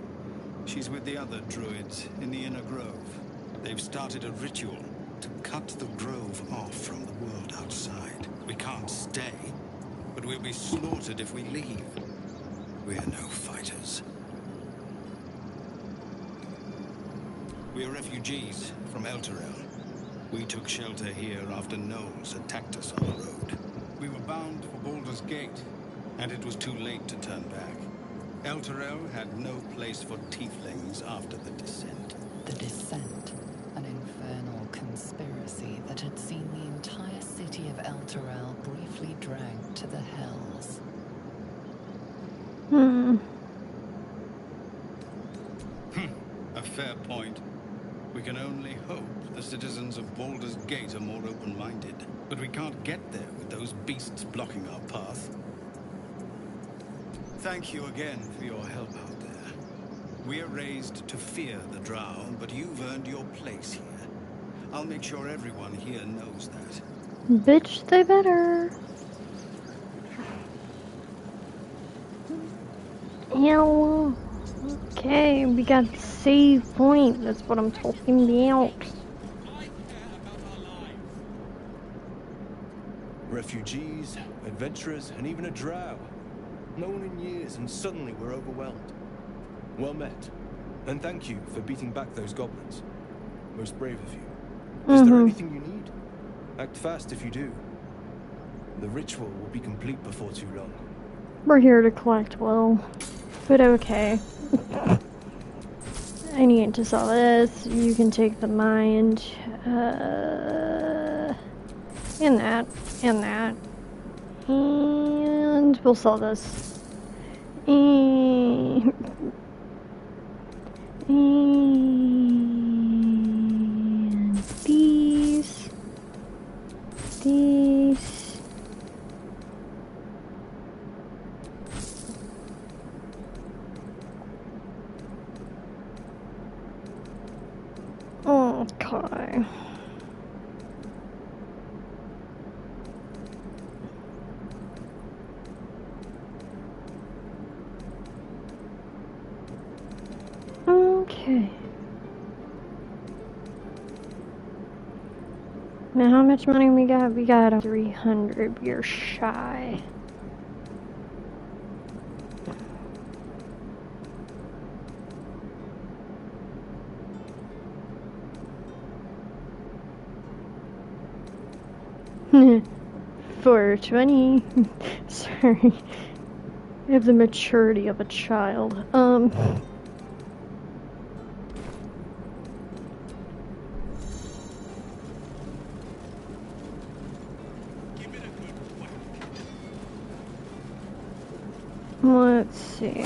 She's with the other druids in the Inner Grove. They've started a ritual to cut the grove off from the world outside. We can't stay, but we'll be slaughtered if we leave. We're no fighters. We're refugees from Elturel. We took shelter here after gnolls attacked us on the road. We were bound for Baldur's Gate, and it was too late to turn back. Elturel had no place for tieflings after the descent. The Descent, an infernal conspiracy that had seen the entire city of Elturel briefly dragged to the hells. A fair point. We can only hope the citizens of Baldur's Gate are more open-minded. But we can't get there with those beasts blocking our path. Thank you again for your help out there. We're raised to fear the drow, but you've earned your place here. I'll make sure everyone here knows that. Bitch, they better. Hello. Okay, we got the save point. That's what I'm talking about. Refugees, adventurers, and even a drow. No one in years, and suddenly we're overwhelmed. Well met. And thank you for beating back those goblins. Most brave of you. Is there anything you need? Act fast if you do. The ritual will be complete before too long. We're here to collect will. But okay. I need to sell this. You can take the mind. And that. And that. And we'll sell this. And these. Okay. Okay. Now how much money we got? We got 300. We're shy. $420. Sorry. I have the maturity of a child. Let's see.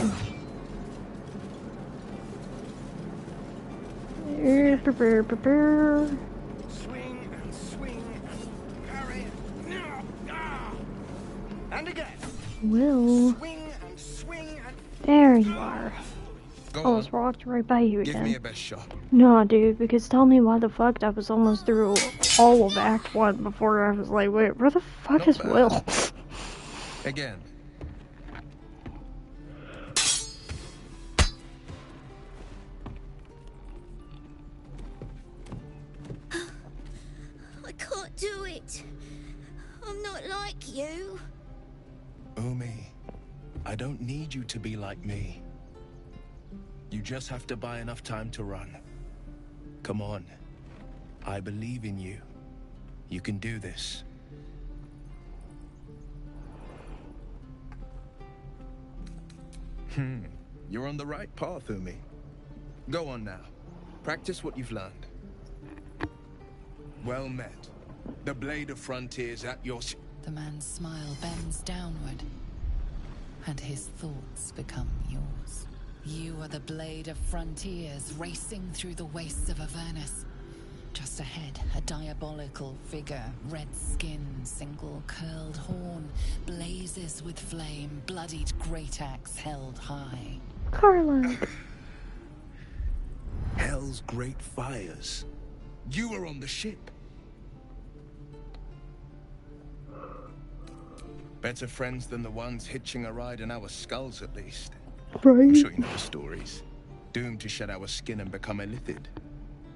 Swing and swing and parry. And again. Will. Swing and swing and... There you are. Go I on. almost walked right by you again. Give me a best shot. No, dude, because tell me why the fuck I was almost through all of Act 1 before I was like, wait, where the fuck Not is bad. Will? Again. I can't do it. I'm not like you. Umi, I don't need you to be like me. You just have to buy enough time to run. Come on. I believe in you. You can do this. You're on the right path, Umi. Go on now. Practice what you've learned. Well met. The blade of frontiers at your... The man's smile bends downward, and his thoughts become yours. You are the blade of frontiers racing through the wastes of Avernus. Just ahead, a diabolical figure, red skin, single curled horn, blazes with flame, bloodied great axe held high. Carla. Hell's great fires. You were on the ship. Better friends than the ones hitching a ride in our skulls, at least. Right? I'm sure you know the stories. Doomed to shed our skin and become illithid.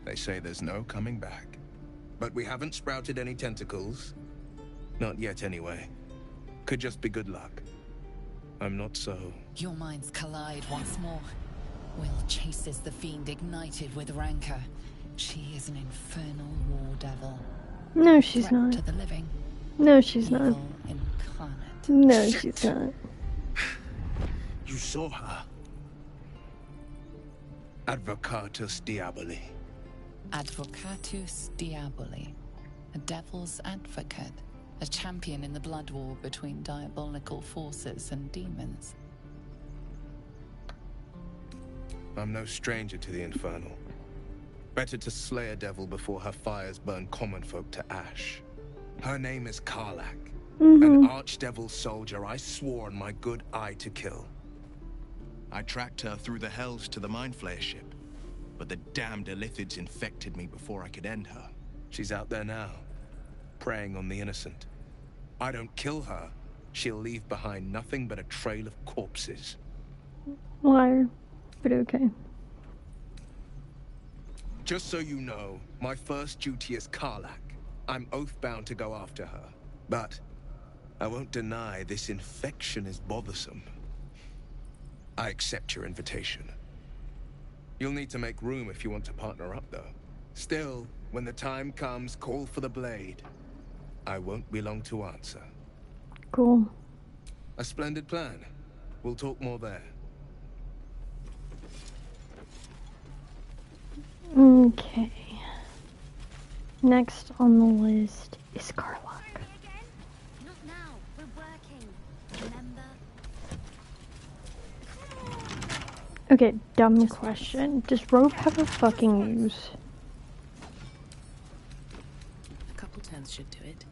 They say there's no coming back. But we haven't sprouted any tentacles. Not yet, anyway. Could just be good luck. I'm not so... Your minds collide once more. Will chases the fiend ignited with rancor. She is an infernal war devil. No, she's Threat not. to the living. No, she's not. Evil incarnate. No, Shit. she's not. You saw her. Advocatus Diaboli. Advocatus Diaboli. A devil's advocate. A champion in the blood war between diabolical forces and demons. I'm no stranger to the infernal. Better to slay a devil before her fires burn common folk to ash. Her name is Karlach, an archdevil soldier I swore on my good eye to kill. I tracked her through the hells to the Mind Flayer ship, but the damned Illithids infected me before I could end her. She's out there now, preying on the innocent. I don't kill her, she'll leave behind nothing but a trail of corpses. Liar. But okay. Just so you know, my first duty is Karlach. I'm oath-bound to go after her. But I won't deny this infection is bothersome. I accept your invitation. You'll need to make room if you want to partner up, though. Still, when the time comes, call for the blade. I won't be long to answer. Cool. A splendid plan. We'll talk more there. Okay. Next on the list is Karlach. Not now. We're working. Remember? Okay, dumb question. Does rope have a fucking use? A couple turns should do it.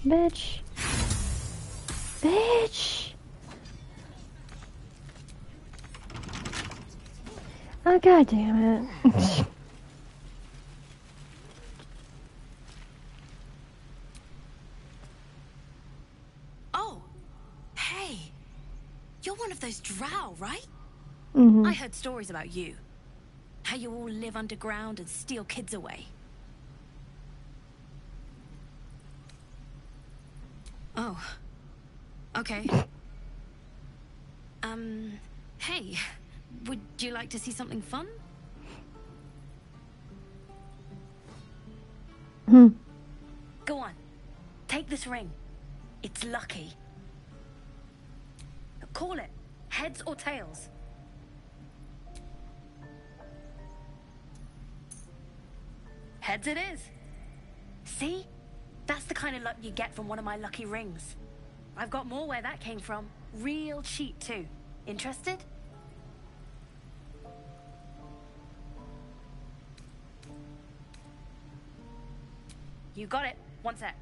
Bitch. Bitch! Oh, god damn it. Oh! Hey! You're one of those drow, right? I heard stories about you. How you all live underground and steal kids away. Oh. Okay. Hey. Would you like to see something fun? Go on. Take this ring. It's lucky. Call it. Heads or tails? Heads it is. See? That's the kind of luck you get from one of my lucky rings. I've got more where that came from. Real cheap, too. Interested? You got it. One sec.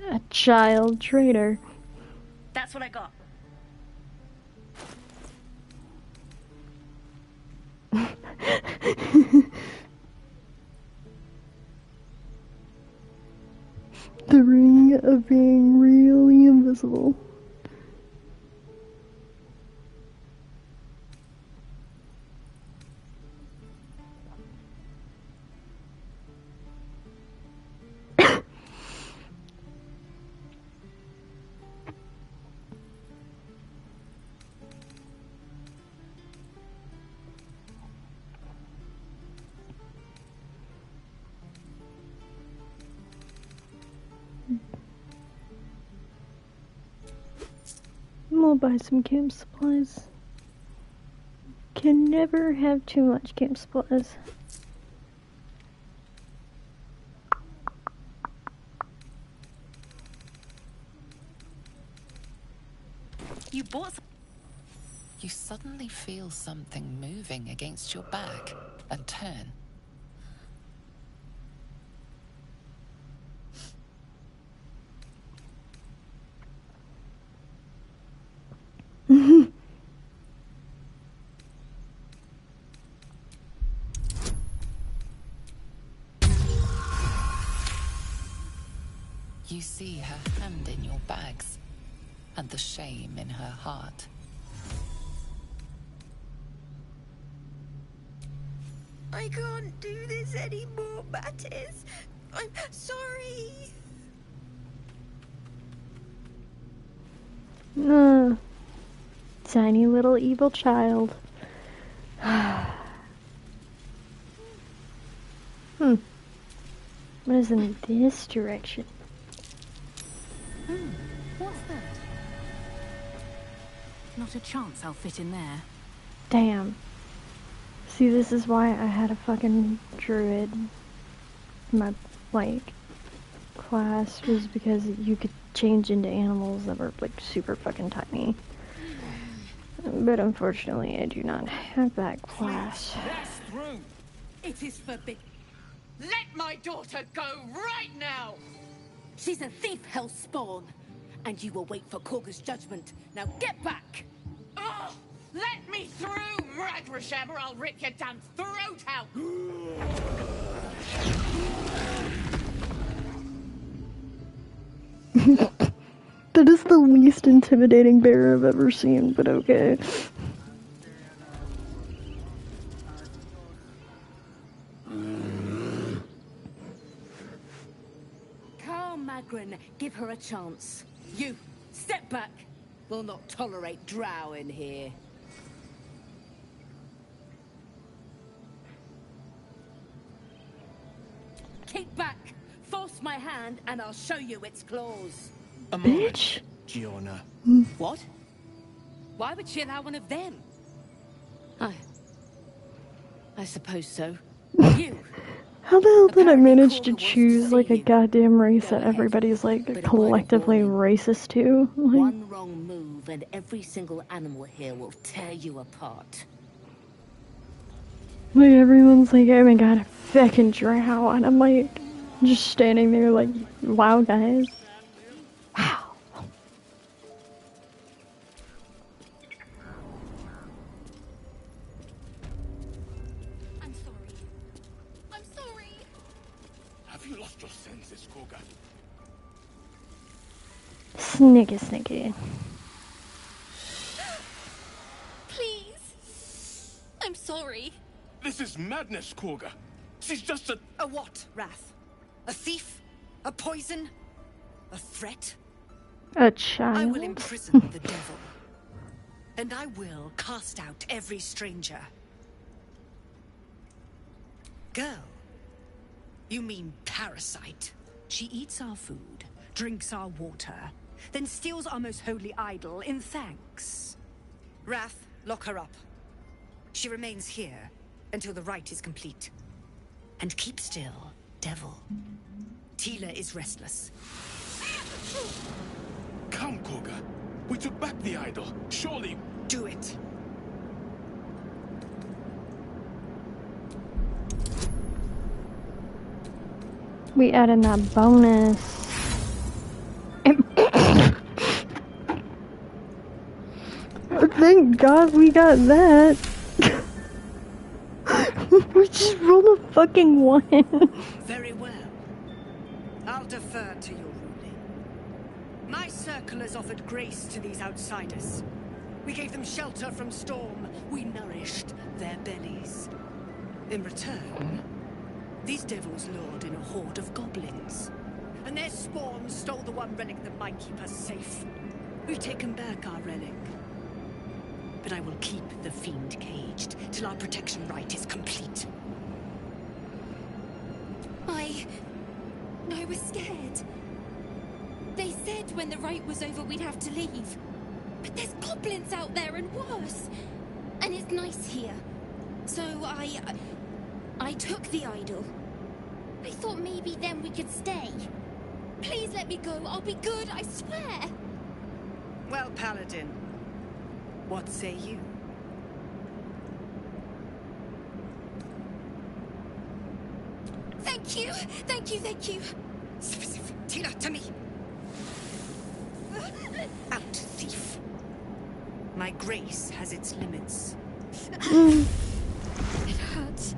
A child traitor. That's what I got. The ring of being really invisible. I'll buy some camp supplies. Can never have too much camp supplies. You bought some. You suddenly feel something moving against your back and turn. You see her hand in your bags and the shame in her heart. I can't do this anymore, Mattis. I'm sorry. Tiny little evil child. What is in this direction? What's that? Not a chance I'll fit in there. Damn. See, this is why I had a fucking druid in my, like, class, was because you could change into animals that were, like, super fucking tiny. But unfortunately, I do not have that class. That's through. It is forbidden. Let my daughter go right now! She's a thief, hellspawn, and you will wait for Korga's judgment. Now get back! Oh, let me through, Ragrasham, or I'll rip your damn throat out! That is the least intimidating bear I've ever seen, but okay. Calm, Magrin. Give her a chance. You, step back. We'll not tolerate drow in here. Keep back. Force my hand, and I'll show you its claws. A Bitch. Gianna. What? Why would she allow one of them? I suppose so. You! How the hell did I Apparently manage to Korga wants to choose, like, see a you. goddamn race Go that ahead. everybody's, like, But a collectively word of racist to? Like, One wrong move, and every single animal here will tear you apart. everyone's like, oh my god, a fucking drow, and I'm like, just standing there like, wow, guys. Wow. I'm sorry. I'm sorry. Have you lost your senses, Korga? Snicky, snicky. Please. I'm sorry. This is madness, Korga. She's just a... A what, Wrath? A thief? A poison? A threat? A child. I will imprison the devil. And I will cast out every stranger. Girl. You mean parasite. She eats our food, drinks our water, then steals our most holy idol in thanks. Wrath, lock her up. She remains here until the rite is complete. And keep still, devil. Tila is restless. Come, Korga. We took back the idol. Surely... Do it. We added that bonus. Thank God we got that. We just rolled a fucking 1. Very well. I'll defer to your ruling. My circle has offered grace to these outsiders. We gave them shelter from storm. We nourished their bellies. In return, these devils lured in a horde of goblins. And their spawn stole the one relic that might keep us safe. We've taken back our relic. But I will keep the fiend caged till our protection rite is complete. I was scared. They said when the rite was over we'd have to leave. But there's goblins out there and worse. And it's nice here. So I took the idol. I thought maybe then we could stay. Please let me go. I'll be good, I swear. Well, Paladin, what say you? Thank you. Thank you, thank you. Tila, to me. Out, thief. My grace has its limits. It hurts.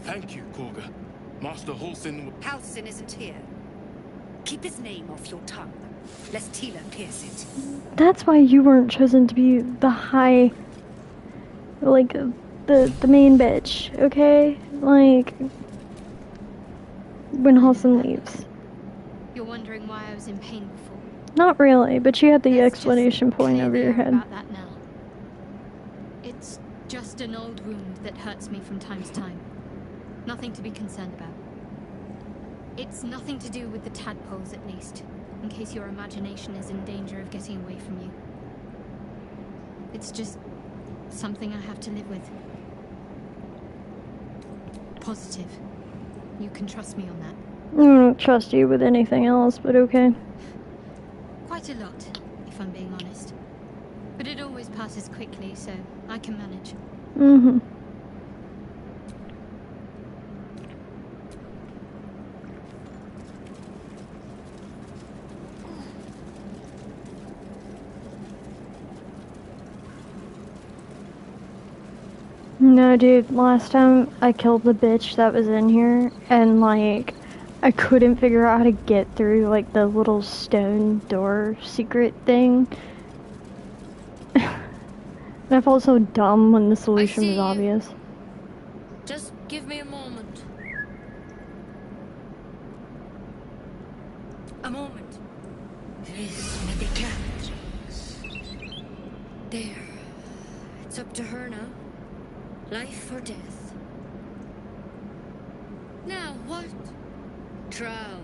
Thank you, Korga. Master Halsin... Halsin isn't here. Keep his name off your tongue, lest Tila pierce it. That's why you weren't chosen to be the high, like, the main bitch, okay? Like, when Halsin leaves. You're wondering why I was in pain before. Not really, but you had the Let's explanation just point clear over the your air head. about that now. It's just an old wound that hurts me from time to time. Nothing to be concerned about. It's nothing to do with the tadpoles, at least, in case your imagination is in danger of getting away from you. It's just something I have to live with. Positive. You can trust me on that. I don't trust you with anything else, but okay. Quite a lot, if I'm being honest. But it always passes quickly, so I can manage. Mm-hmm. No, dude, last time I killed the bitch that was in here, and, like, I couldn't figure out how to get through, like, the little stone door secret thing. And I felt so dumb when the solution was obvious. Just give me a moment. A moment. This may be challenges. There. It's up to her now. Life or death. Now what? Trow.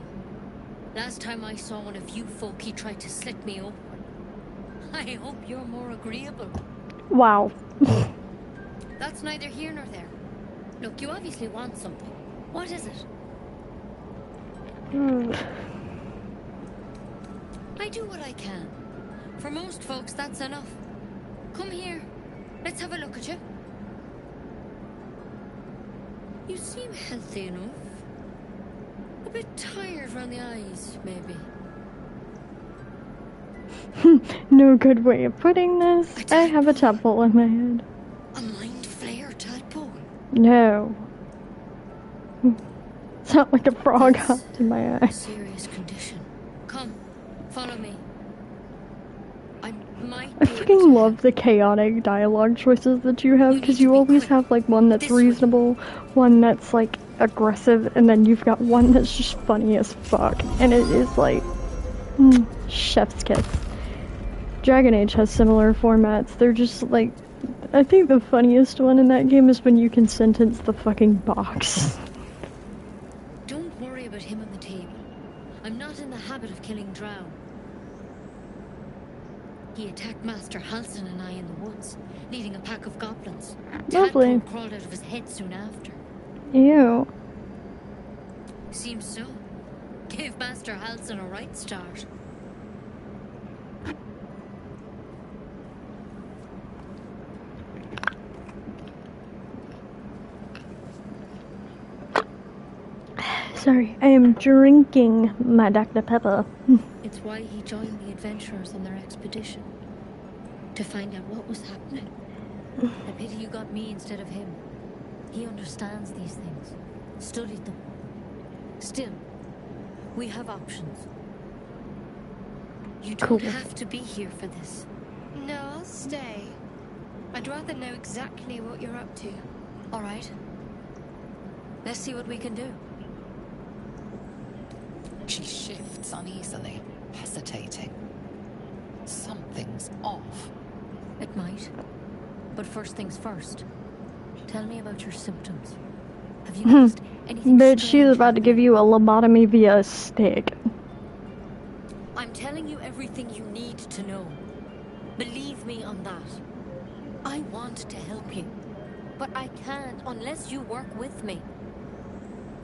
Last time I saw one of you folk, he tried to slit me open. I hope you're more agreeable. Wow. That's neither here nor there. Look, you obviously want something. What is it? I do what I can. For most folks, that's enough. Come here. Let's have a look at you. You seem healthy enough. A bit tired around the eyes, maybe. No good way of putting this. I have a tadpole in my head. A mind flare tadpole? No. It's not like a frog hopped in my eye. Serious condition. Come, follow me. I freaking love the chaotic dialogue choices that you have, because you always have like one that's reasonable, one that's like aggressive, and then you've got one that's just funny as fuck. And it is like chef's kiss. Dragon Age has similar formats. They're just like, I think the funniest one in that game is when you can sentence the fucking box. Don't worry about him on the table. I'm not in the habit of killing drow. He attacked Master Halsin and I in the woods, leading a pack of goblins. Lovely. Tadpole crawled out of his head soon after. Ew. Seems so. Gave Master Halsin a right start. Sorry, I am drinking my Dr. Pepper. It's why he joined the adventurers on their expedition. To find out what was happening. A pity you got me instead of him. He understands these things. Studied them. Still, we have options. You don't have to be here for this. No, I'll stay. I'd rather know exactly what you're up to. All right. Let's see what we can do. She shifts uneasily, hesitating. Something's off. It might. But first things first. Tell me about your symptoms. Have you noticed anything Bitch, strange? she's about to give you a lobotomy via a stick. I'm telling you everything you need to know. Believe me on that. I want to help you, but I can't unless you work with me.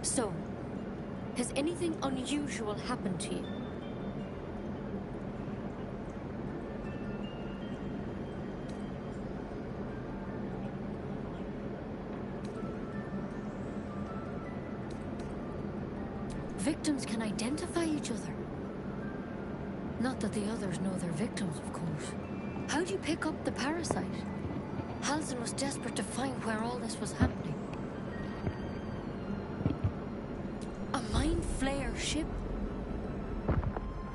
So, has anything unusual happened to you? Victims can identify each other. Not that the others know they're victims, of course. How do you pick up the parasite? Halsin was desperate to find where all this was happening. A mind flayer ship?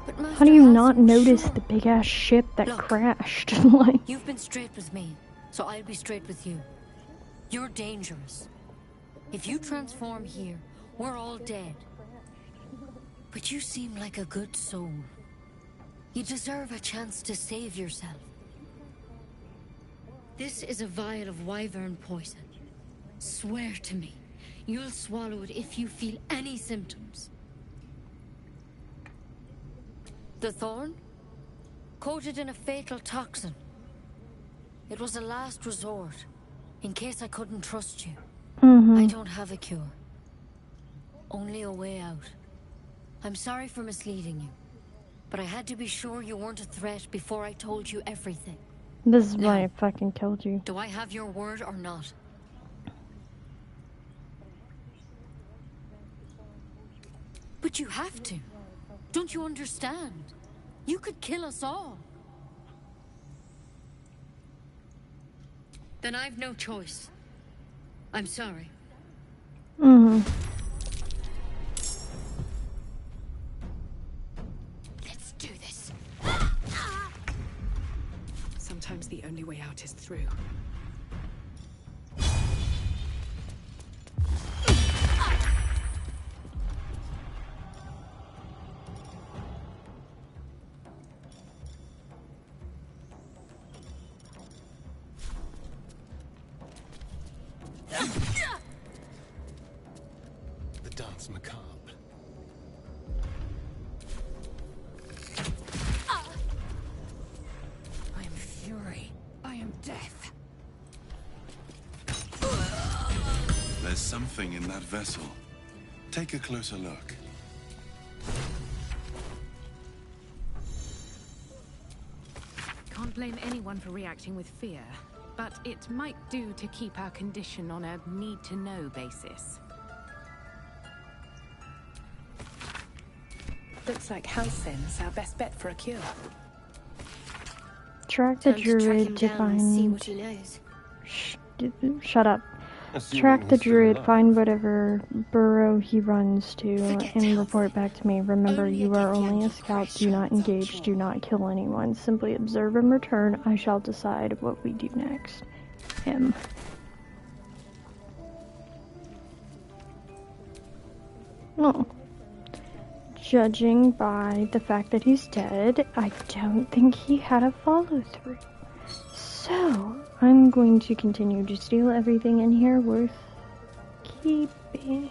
But Master How do you Halsin not was notice sure. the big ass ship that Look, crashed? Like, you've been straight with me, so I'll be straight with you. You're dangerous. If you transform here, we're all dead. But you seem like a good soul. You deserve a chance to save yourself. This is a vial of wyvern poison. Swear to me, you'll swallow it if you feel any symptoms. The thorn? Coated in a fatal toxin. It was a last resort, in case I couldn't trust you. I don't have a cure. Only a way out. I'm sorry for misleading you, but I had to be sure you weren't a threat before I told you everything. this is why I fucking killed you. Do I have your word or not? But you have to. Don't you understand? You could kill us all. Then I've no choice. I'm sorry. Let's do this. Sometimes the only way out is through. The dance macabre. I am fury. I am death. There's something in that vessel. Take a closer look. Can't blame anyone for reacting with fear, but it might do to keep our condition on a need-to-know basis. Looks like Halsin's our best bet for a cure. Track the Time to track him druid to down and see find... what he knows. Shut up. Assuming Track the he's still druid, alive. find whatever burrow he runs to, and report back to me. Remember, you are only a scout. Do not engage. Do not kill anyone. Simply observe and return. I shall decide what we do next. Him. Oh. Judging by the fact that he's dead, I don't think he had a follow-through. So, I'm going to continue to steal everything in here worth keeping.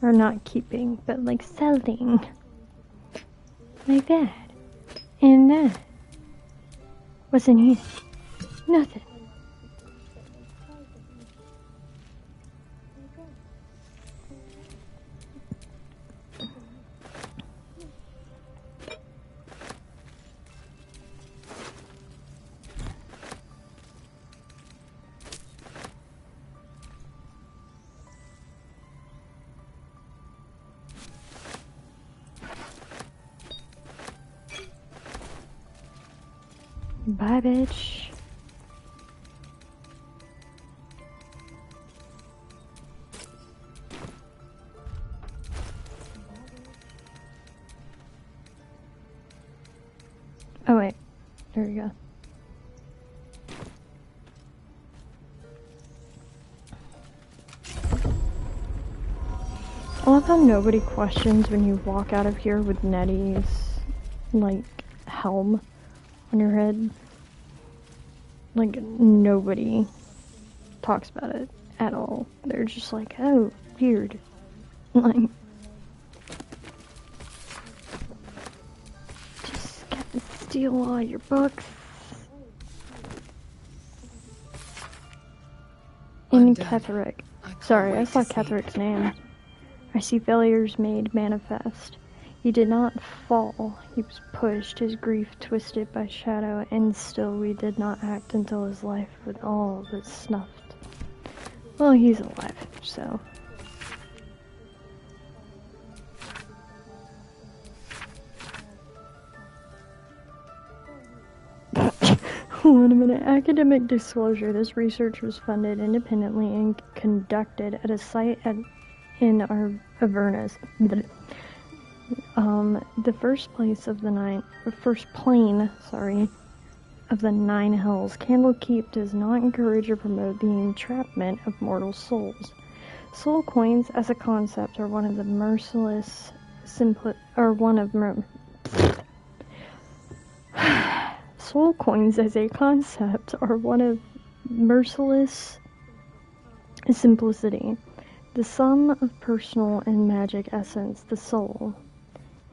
Or not keeping, but like selling. Like that. And that. What's in here? Nothing. Bye, bitch. Oh, wait. There we go. I love how nobody questions when you walk out of here with Nettie's, like, helm on your head. Like, nobody talks about it at all. They're just like, oh, weird. Like, steal all your books. In Ketherick. Sorry, I saw Ketherick's name. I see failures made manifest. He did not fall. He was pushed, his grief twisted by shadow, and still we did not act until his life was all but snuffed. Well, he's alive, so... Wait a minute. Academic disclosure. This research was funded independently and conducted at a site in Avernus. The first plane of the Nine Hells. Candlekeep does not encourage or promote the entrapment of mortal souls. Soul coins as a concept are one of the merciless Soul coins as a concept are one of merciless simplicity. The sum of personal and magic essence, the soul,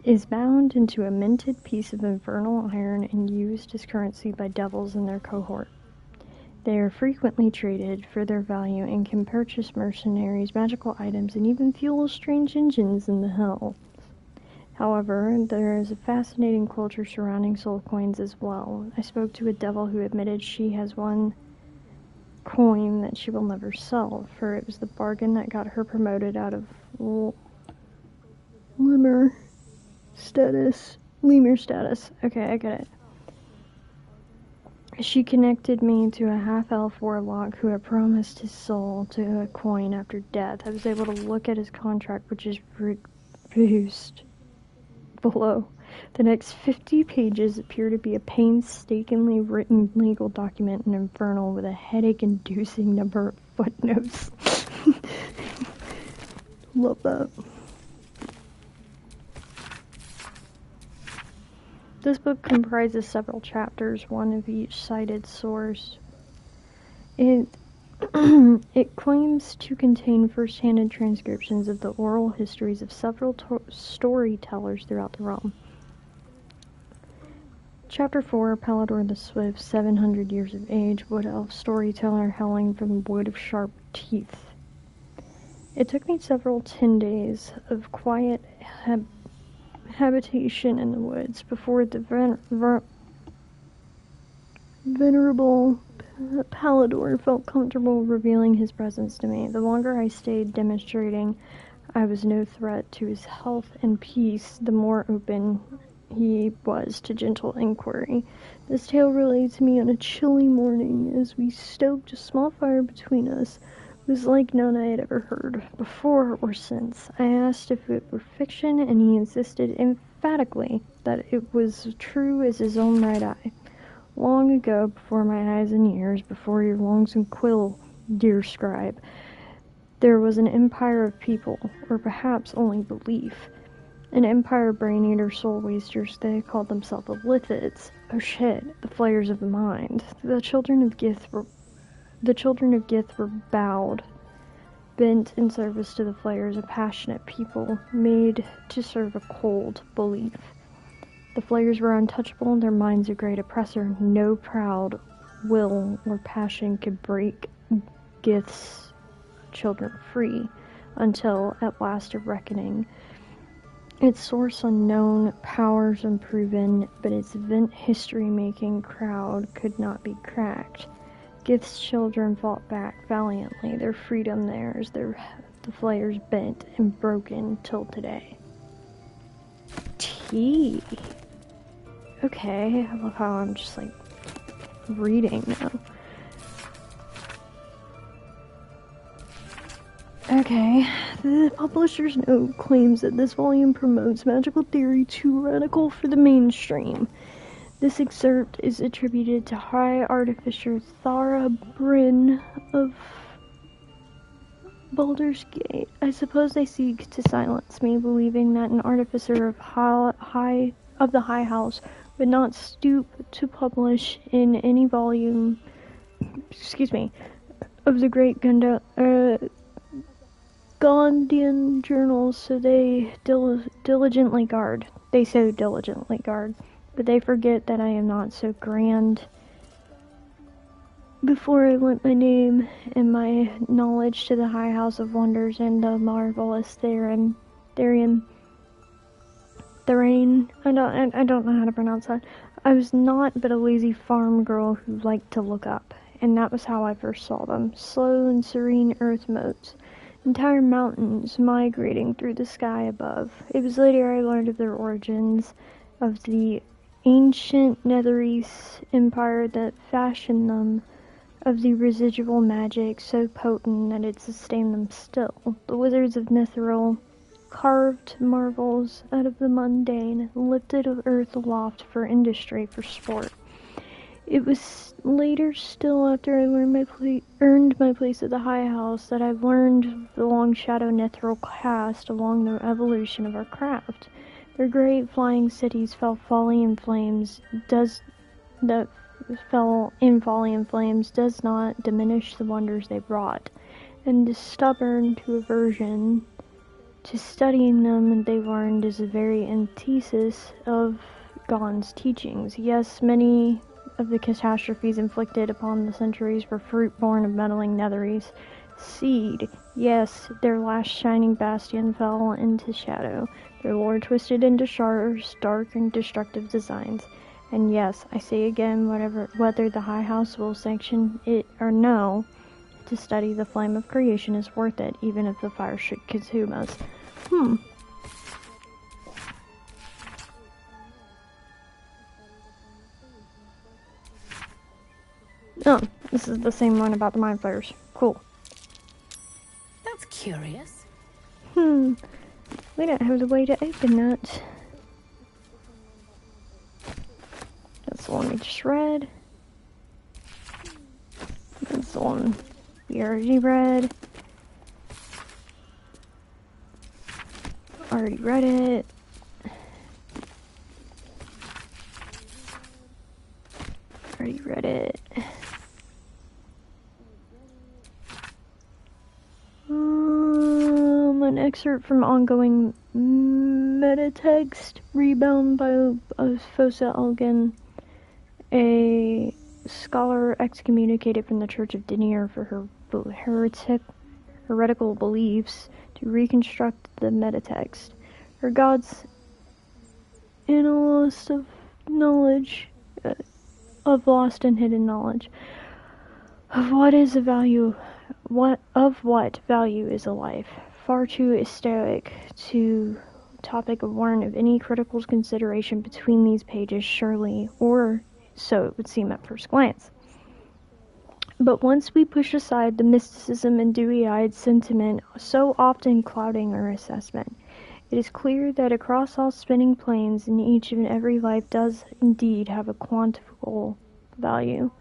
is bound into a minted piece of infernal iron and used as currency by devils in their cohort. They are frequently traded for their value and can purchase mercenaries, magical items, and even fuel strange engines in the hell. However, there is a fascinating culture surrounding soul coins as well. I spoke to a devil who admitted she has one coin that she will never sell, for it was the bargain that got her promoted out of lemur status. Okay, I get it. She connected me to a half-elf warlock who had promised his soul to a coin after death. I was able to look at his contract, which is produced below. The next 50 pages appear to be a painstakingly written legal document in Infernal with a headache-inducing number of footnotes. Love that. This book comprises several chapters, one of each cited source. It claims to contain first-hand transcriptions of the oral histories of several storytellers throughout the realm. Chapter 4, Palador the Swift, 700 years of age, Wood Elf storyteller hailing from the Wood of Sharp Teeth. It took me several 10 days of quiet habitation in the woods before the venerable Palador felt comfortable revealing his presence to me. The longer I stayed demonstrating I was no threat to his health and peace, the more open he was to gentle inquiry. This tale related to me on a chilly morning as we stoked a small fire between us. It was like none I had ever heard, before or since. I asked if it were fiction, and he insisted emphatically that it was true as his own right eye. Long ago, before my eyes and ears, before your longsome quill, dear scribe, there was an empire of people, or perhaps only belief. An empire of brain-eater soul wasters. They called themselves the Lithids. Oh shit, the flayers of the mind. The children of Gith were bowed, bent in service to the flayers, a passionate people made to serve a cold belief. The flayers were untouchable, their minds a great oppressor. No proud will or passion could break Gith's children free, until at last a reckoning. Its source unknown, powers unproven, but its event history-making crowd could not be cracked. Gith's children fought back valiantly, their freedom theirs, the flayers bent and broken till today. Tea. Okay, I love how I'm just like reading now. Okay, the publisher's note claims that this volume promotes magical theory too radical for the mainstream. This excerpt is attributed to High Artificer Thara Bryn of Baldur's Gate. I suppose they seek to silence me, believing that an artificer of the High House would not stoop to publish in any volume, of the great Gondian journals, so they diligently guard. but they forget that I am not so grand. Before I lent my name and my knowledge to the High House of Wonders and the marvelous therein, I don't know how to pronounce that. I was not but a lazy farm girl who liked to look up, and that was how I first saw them. Slow and serene earth motes, entire mountains migrating through the sky above. It was later I learned of their origins, of the ancient Netherese empire that fashioned them, of the residual magic so potent that it sustained them still. The wizards of Netheril carved marvels out of the mundane, lifted earth aloft for industry, for sport. It was later still after I earned my place at the High House that I learned the long shadow Netheril cast along the evolution of our craft. Their great flying cities fell in flames does not diminish the wonders they brought, and stubborn to aversion to studying them they learned is the very antithesis of Gon's teachings. Yes, many of the catastrophes inflicted upon the centuries were fruit born of meddling Netherese. Seed, yes, their last shining bastion fell into shadow, their lore twisted into Shar's dark and destructive designs. And yes, I say again, whether the High House will sanction it or no, to study the flame of creation is worth it, even if the fire should consume us. Oh, this is the same one about the mind flayers. Cool. That's curious. We don't have the way to open that. That's the one we just read. That's the one we already read. Already read it. Already read it. An excerpt from ongoing metatext, Rebound by Fosa Elgin, a scholar excommunicated from the Church of Denier for her heretical beliefs, to reconstruct the metatext. Her God's analyst of knowledge, of lost and hidden knowledge, of what is a value, what value is a life. Far too esoteric to topic of warrant of any critical consideration between these pages, surely, or so it would seem at first glance. But once we push aside the mysticism and dewy-eyed sentiment so often clouding our assessment, it is clear that across all spinning planes in each and every life does indeed have a quantifiable value.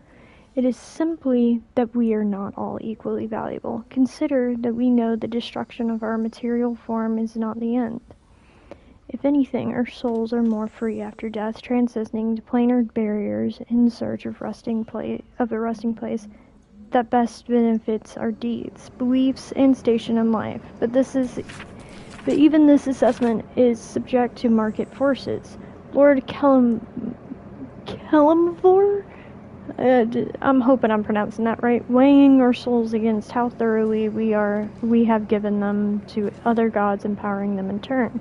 It is simply that we are not all equally valuable. Consider that we know the destruction of our material form is not the end. If anything, our souls are more free after death, transcending to planar barriers in search of a resting place that best benefits our deeds, beliefs, and station in life. But even this assessment is subject to market forces. Lord Kellamvor? I'm hoping I'm pronouncing that right. Weighing our souls against how thoroughly we have given them to other gods, empowering them in turn.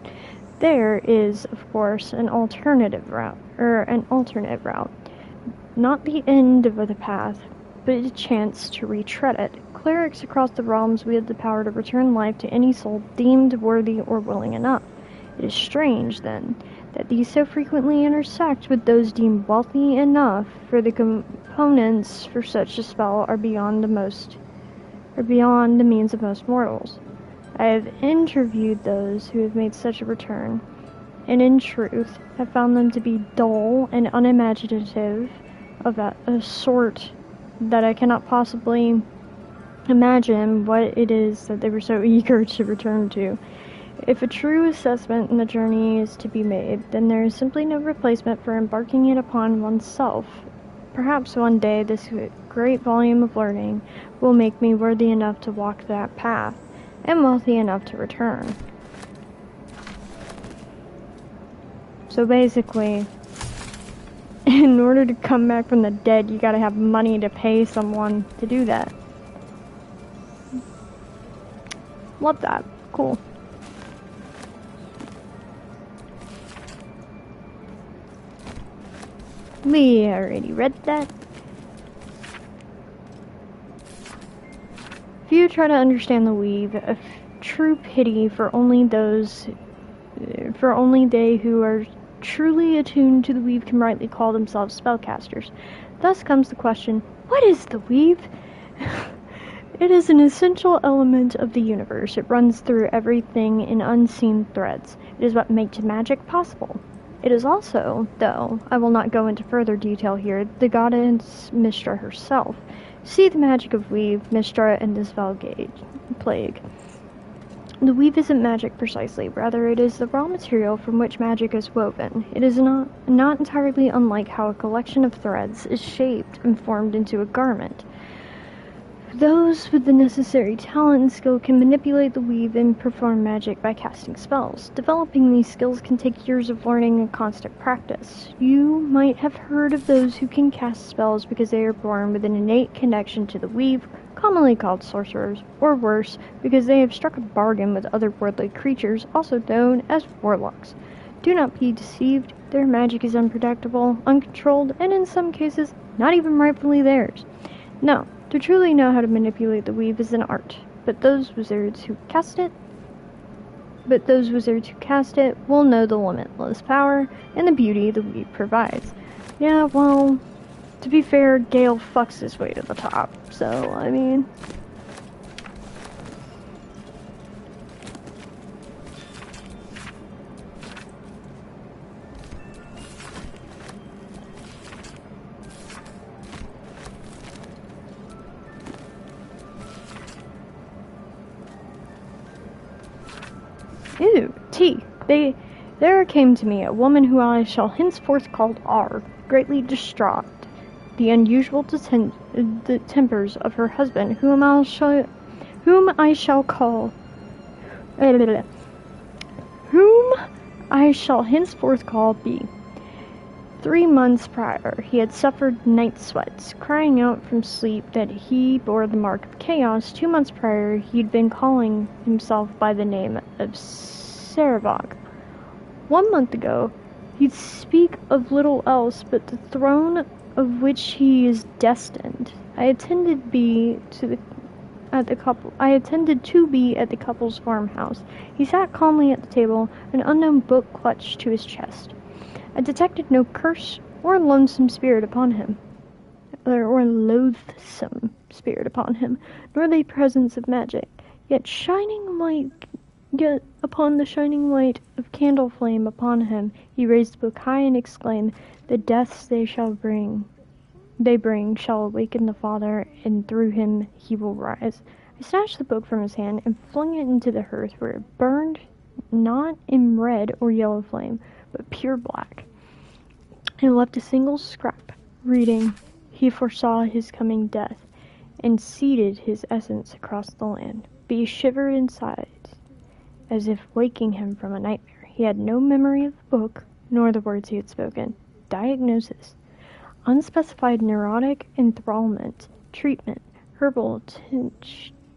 There is, of course, an alternate route. Not the end of the path, but a chance to retread it. Clerics across the realms wield the power to return life to any soul deemed worthy or willing enough. It is strange, then, that these so frequently intersect with those deemed wealthy enough, for the components for such a spell are beyond the means of most mortals. I have interviewed those who have made such a return, and in truth have found them to be dull and unimaginative, of a sort that I cannot possibly imagine what it is that they were so eager to return to. If a true assessment in the journey is to be made, then there is simply no replacement for embarking it upon oneself. Perhaps one day this great volume of learning will make me worthy enough to walk that path, and wealthy enough to return. So basically, in order to come back from the dead, you gotta have money to pay someone to do that. Love that. Cool. We already read that. If you try to understand the weave, a true pity for only they who are truly attuned to the weave can rightly call themselves spellcasters. Thus comes the question, what is the weave? It is an essential element of the universe. It runs through everything in unseen threads. It is what makes magic possible. It is also, though I will not go into further detail here, the goddess Mystra herself. See the magic of weave, Mystra, and this plague. The weave isn't magic precisely, rather it is the raw material from which magic is woven. It is not entirely unlike how a collection of threads is shaped and formed into a garment. Those with the necessary talent and skill can manipulate the weave and perform magic by casting spells. Developing these skills can take years of learning and constant practice. You might have heard of those who can cast spells because they are born with an innate connection to the weave, commonly called sorcerers, or worse, because they have struck a bargain with otherworldly creatures, also known as warlocks. Do not be deceived, their magic is unpredictable, uncontrolled, and in some cases, not even rightfully theirs. No. To truly know how to manipulate the weave is an art, but those wizards who cast it will know the limitless power and the beauty the weave provides. Yeah, well, to be fair, Gale fucks his way to the top, so, I mean... Ew, T. There came to me a woman who I shall henceforth call R, greatly distraught, the unusual the tempers of her husband, whom I shall henceforth call B. 3 months prior, he had suffered night sweats, crying out from sleep that he bore the mark of chaos. 2 months prior, he'd been calling himself by the name of Sarevok. 1 month ago, he'd speak of little else but the throne of which he is destined. I attended to be at the couple's farmhouse. He sat calmly at the table, an unknown book clutched to his chest. I detected no curse or loathsome spirit upon him, nor the presence of magic. Yet upon the shining light of candle flame upon him, he raised the book high and exclaimed, "The deaths they bring shall awaken the Father, and through him he will rise." I snatched the book from his hand and flung it into the hearth, where it burned not in red or yellow flame, but pure black. It left a single scrap, reading, "He foresaw his coming death, and seeded his essence across the land." But he shivered inside, as if waking him from a nightmare. He had no memory of the book, nor the words he had spoken. Diagnosis: unspecified neurotic enthrallment. Treatment: herbal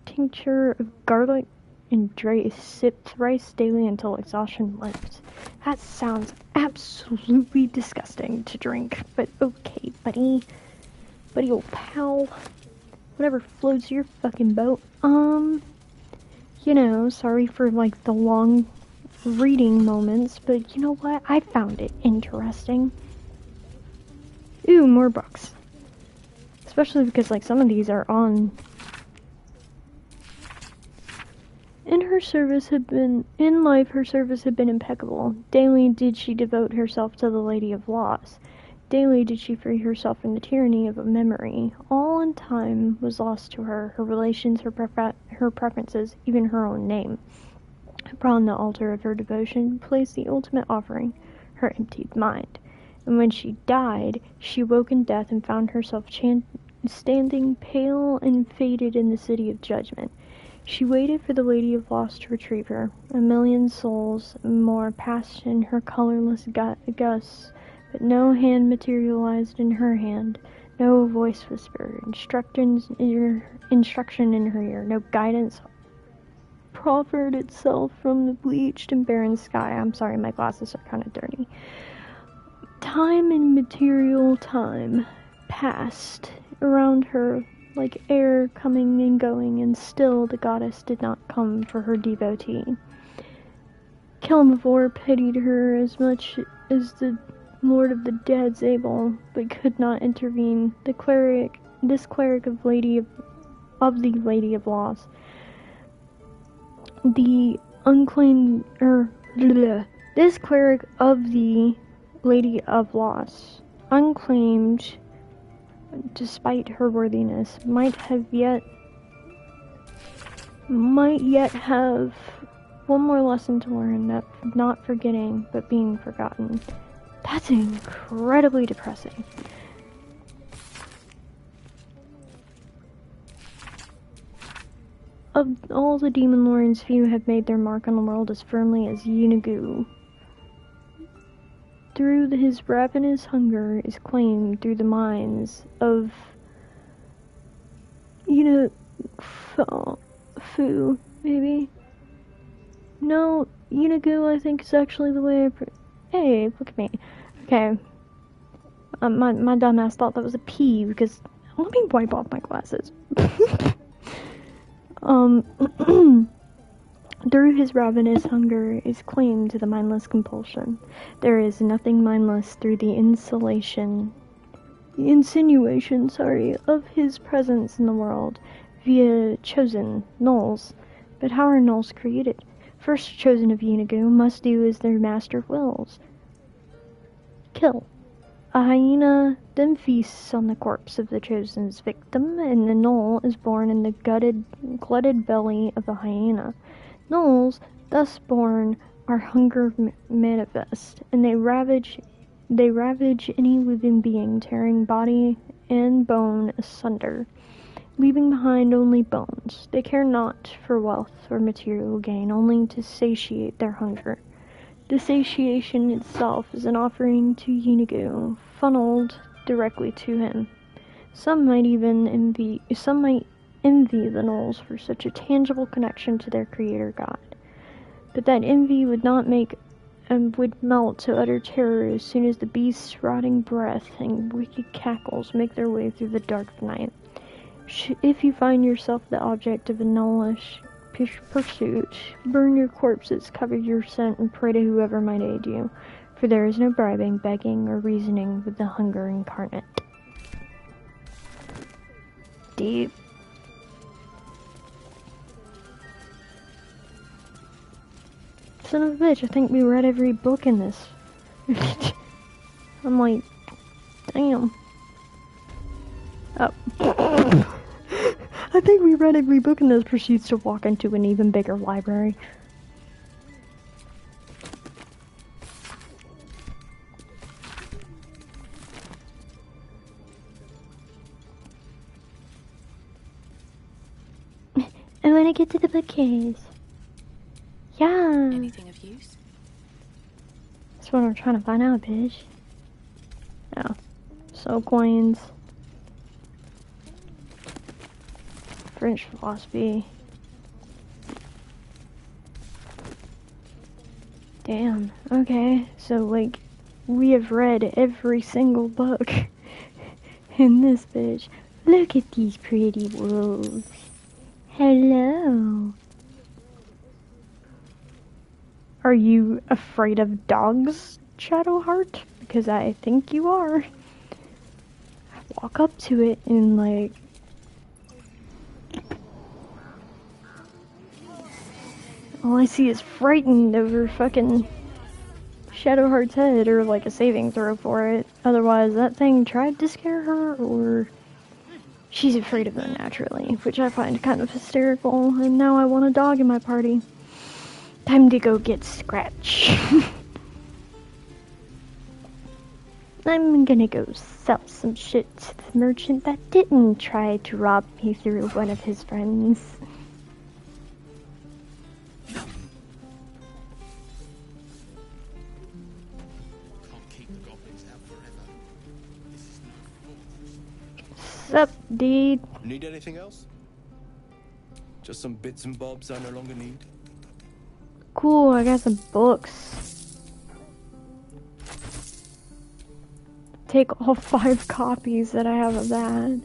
tincture of garlic and drace, sipped thrice daily until exhaustion lifts. That sounds absolutely disgusting to drink, but okay, buddy old pal, whatever floats your fucking boat. Sorry for like the long reading moments, but you know what? I found it interesting. Ooh, more books. Especially because like some of these are on. Her service had been impeccable. Daily did she devote herself to the Lady of Loss. Daily did she free herself from the tyranny of a memory. All in time was lost to her, her relations, her preferences, even her own name. Upon the altar of her devotion placed the ultimate offering, her emptied mind. And when she died, she woke in death and found herself standing pale and faded in the city of judgment. She waited for the Lady of Loss to retrieve her. A million souls more passed in her colorless gusts but no hand materialized in her hand, no voice whisper, instruction in her ear, no guidance proffered itself from the bleached and barren sky. I'm sorry, my glasses are kind of dirty. Time and material time passed around her like air coming and going, and still the goddess did not come for her devotee. Kelmavor pitied her as much as the Lord of the Dead's able, but could not intervene. This cleric of the Lady of Loss, this cleric of the Lady of Loss, unclaimed despite her worthiness, might yet have one more lesson to learn, that not forgetting, but being forgotten. That's incredibly depressing. Of all the demon lords, few have made their mark on the world as firmly as Yeenoghu. Through his ravenous hunger is claimed through the minds of Fu, maybe? No, Yeenoghu, I think, is actually the way Hey, look at me. Okay. My dumbass thought that was a P, because... Let me wipe off my glasses. Through his ravenous hunger is claimed to the mindless compulsion. There is nothing mindless through the insinuation, of his presence in the world via chosen gnolls. But how are gnolls created? First chosen of Yeenoghu must do as their master wills. Kill. A hyena then feasts on the corpse of the chosen's victim, and the gnoll is born in the glutted belly of the hyena. Gnolls, thus born, are hunger manifest, and they ravage any living being, tearing body and bone asunder, leaving behind only bones. They care not for wealth or material gain, only to satiate their hunger. The satiation itself is an offering to Yeenoghu, funneled directly to him. Some might envy the gnolls for such a tangible connection to their creator god. But that envy would melt to utter terror as soon as the beast's rotting breath and wicked cackles make their way through the dark night. If you find yourself the object of a gnollish pursuit, burn your corpses, cover your scent, and pray to whoever might aid you, for there is no bribing, begging, or reasoning with the hunger incarnate. Deep. Son of a bitch, I think we read every book in this. I'm like, damn. Oh. I think we read every book in this, proceeds to walk into an even bigger library. I wanna get to the bookcase. Yeah. Anything of use? That's what I'm trying to find out, bitch. Oh. Soul coins. French philosophy. Damn. Okay. So, like, we have read every single book in this bitch. Look at these pretty wolves. Hello. Are you afraid of dogs, Shadowheart? Because I think you are. I walk up to it and, like... all I see is frightened over fucking Shadowheart's head, or like a saving throw for it. Otherwise, that thing tried to scare her, or she's afraid of them naturally, which I find kind of hysterical, and now I want a dog in my party. Time to go get Scratch. I'm gonna go sell some shit to the merchant that didn't try to rob me through one of his friends. Can't keep the goblins out Sup, dude? Need anything else? Just some bits and bobs I no longer need? Cool, I got some books. Take all 5 copies that I have of that.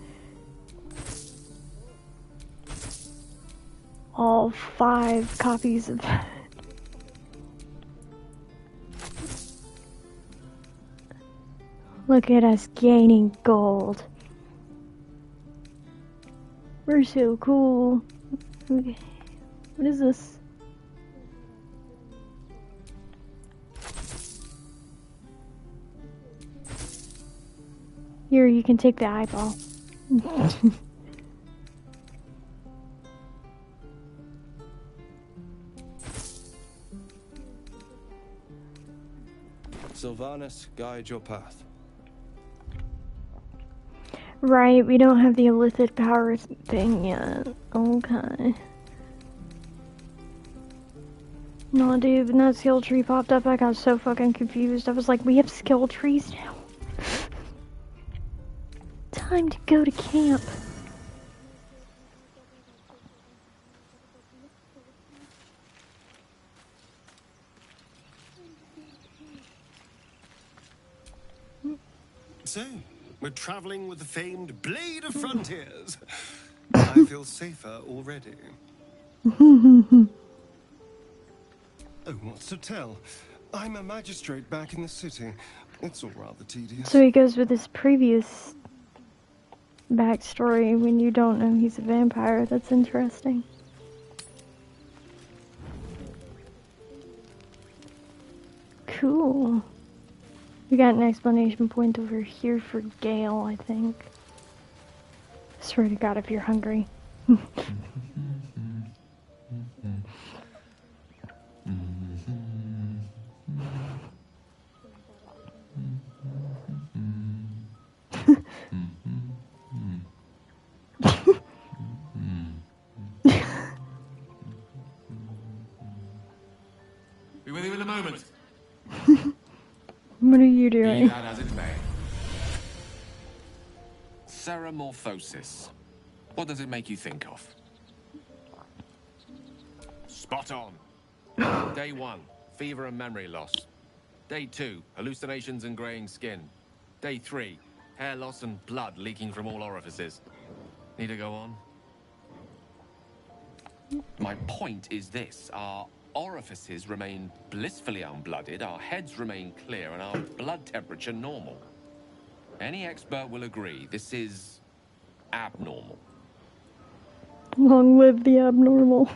All 5 copies of that. Look at us gaining gold. We're so cool. Okay. What is this? Here, you can take the eyeball. Sylvanas, guide your path. Right, we don't have the illicit powers thing yet. Okay. No, dude, when that skill tree popped up, I got so fucking confused. I was like, we have skill trees now. Time to go to camp. So, we're traveling with the famed Blade of Frontiers. I feel safer already. Oh, what's to tell? I'm a magistrate back in the city. It's all rather tedious. So he goes with his previous backstory when you don't know he's a vampire. That's interesting. Cool. We got an exclamation point over here for Gale, I think. Swear to God if you're hungry. Be with you in a moment. What are you doing? Be that as it may. Ceramorphosis. What does it make you think of? Spot on. Day 1, fever and memory loss. Day 2, hallucinations and graying skin. Day 3, hair loss and blood leaking from all orifices. Need to go on? My point is this. Our orifices remain blissfully unblooded, our heads remain clear, and our blood temperature normal. Any expert will agree this is abnormal. Long live the abnormal.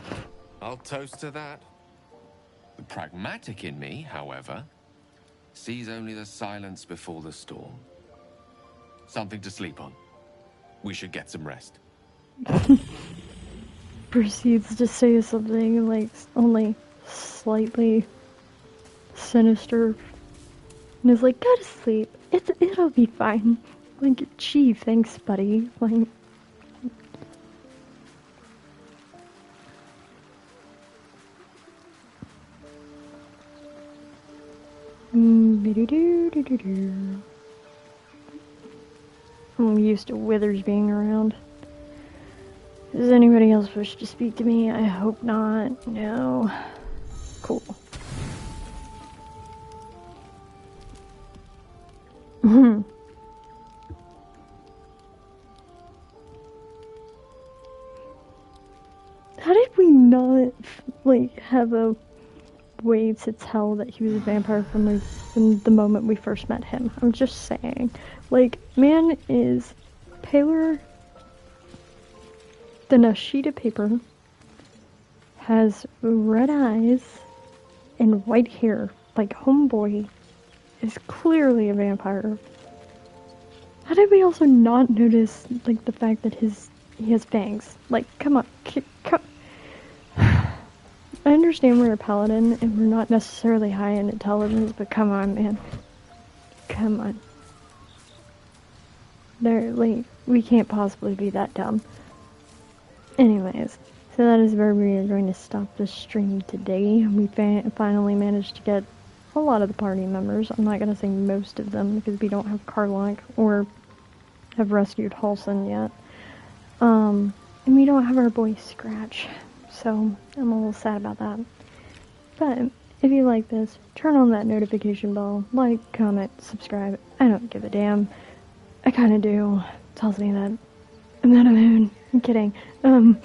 I'll toast to that. The pragmatic in me, however, sees only the silence before the storm. Something to sleep on. We should get some rest. Proceeds to say something like only slightly sinister, and is like, "Go to sleep. It'll be fine." Like, gee, thanks, buddy. Like, I'm used to withers being around. Does anybody else wish to speak to me? I hope not. No. Cool. How did we not, like, have a way to tell that he was a vampire from the moment we first met him? I'm just saying. Like, man is paler than a sheet of paper, has red eyes, and white hair. Like, homeboy is clearly a vampire. How did we also not notice, like, the fact that he has fangs? Like, come on. I understand we're a paladin and we're not necessarily high in intelligence, but come on, man. Come on. Like, we can't possibly be that dumb. Anyways, so that is where we are going to stop the stream today. We finally managed to get a lot of the party members. I'm not going to say most of them because we don't have Karlach or have rescued Halsin yet. And we don't have our boy Scratch, so I'm a little sad about that. But if you like this, turn on that notification bell, like, comment, subscribe. I don't give a damn. I kind of do. It tells me that I'm not alone. I'm kidding. I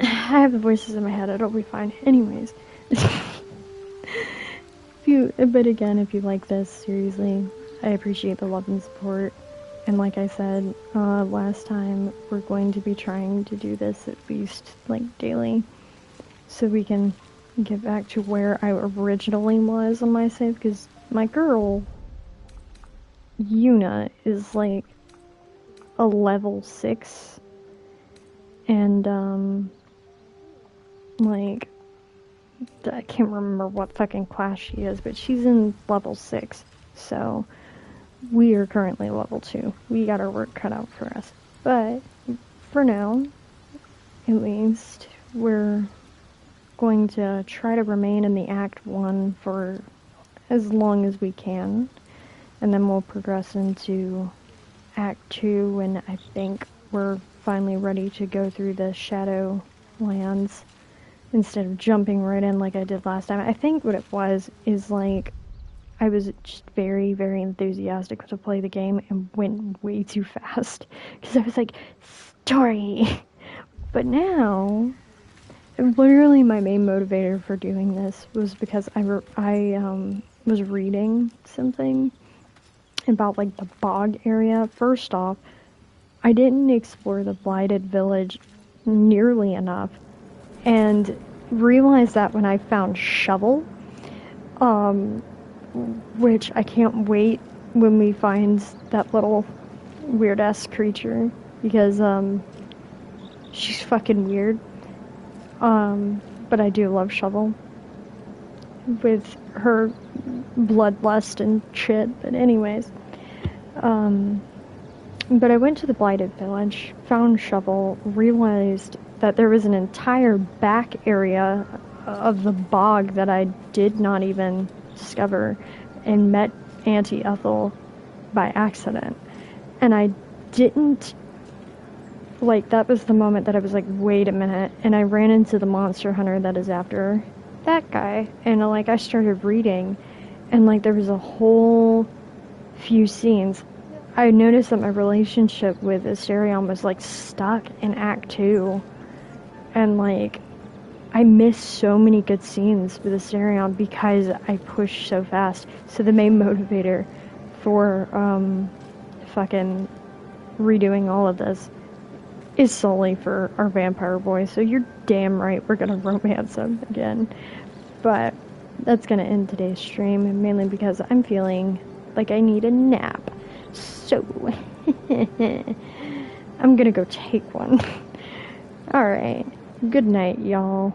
have the voices in my head. It'll be fine. Anyways. But again, if you like this, seriously, I appreciate the love and support. And like I said last time, we're going to be trying to do this at least, like, daily. So we can get back to where I originally was on my save. Because my girl, Yuna, is, like, a level 6. And, like, I can't remember what fucking class she is, but she's in level 6. So we are currently level 2. We got our work cut out for us. But for now, at least, we're going to try to remain in the Act 1 for as long as we can. And then we'll progress into Act 2, and I think we're finally ready to go through the Shadowlands instead of jumping right in like I did last time. I think what it was is, like, I was just very, very enthusiastic to play the game and went way too fast. Because I was like, story! But now, literally my main motivator for doing this was because I was reading something about, like, the bog area. First off, I didn't explore the Blighted Village nearly enough, and realized that when I found Shovel, which I can't wait when we find that little weird-ass creature, because, she's fucking weird. But I do love Shovel, with her bloodlust and shit, but anyways. But I went to the Blighted Village, found Shovel, realized that there was an entire back area of the bog that I did not even discover, and met Auntie Ethel by accident. And I didn't, like, that was the moment that I was like, wait a minute, and I ran into the monster hunter that is after that guy, and, like, I started reading, and, like, there was a whole few scenes. I noticed that my relationship with Asterion was, like, stuck in Act 2, and, like, I missed so many good scenes with Asterion because I pushed so fast. So the main motivator for fucking redoing all of this is solely for our vampire boy. So you're damn right we're gonna romance him again. But that's gonna end today's stream, mainly because I'm feeling like I need a nap. So I'm gonna go take one. Alright. Good night, y'all.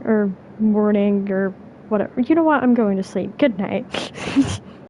Or morning, or whatever. You know what? I'm going to sleep. Good night.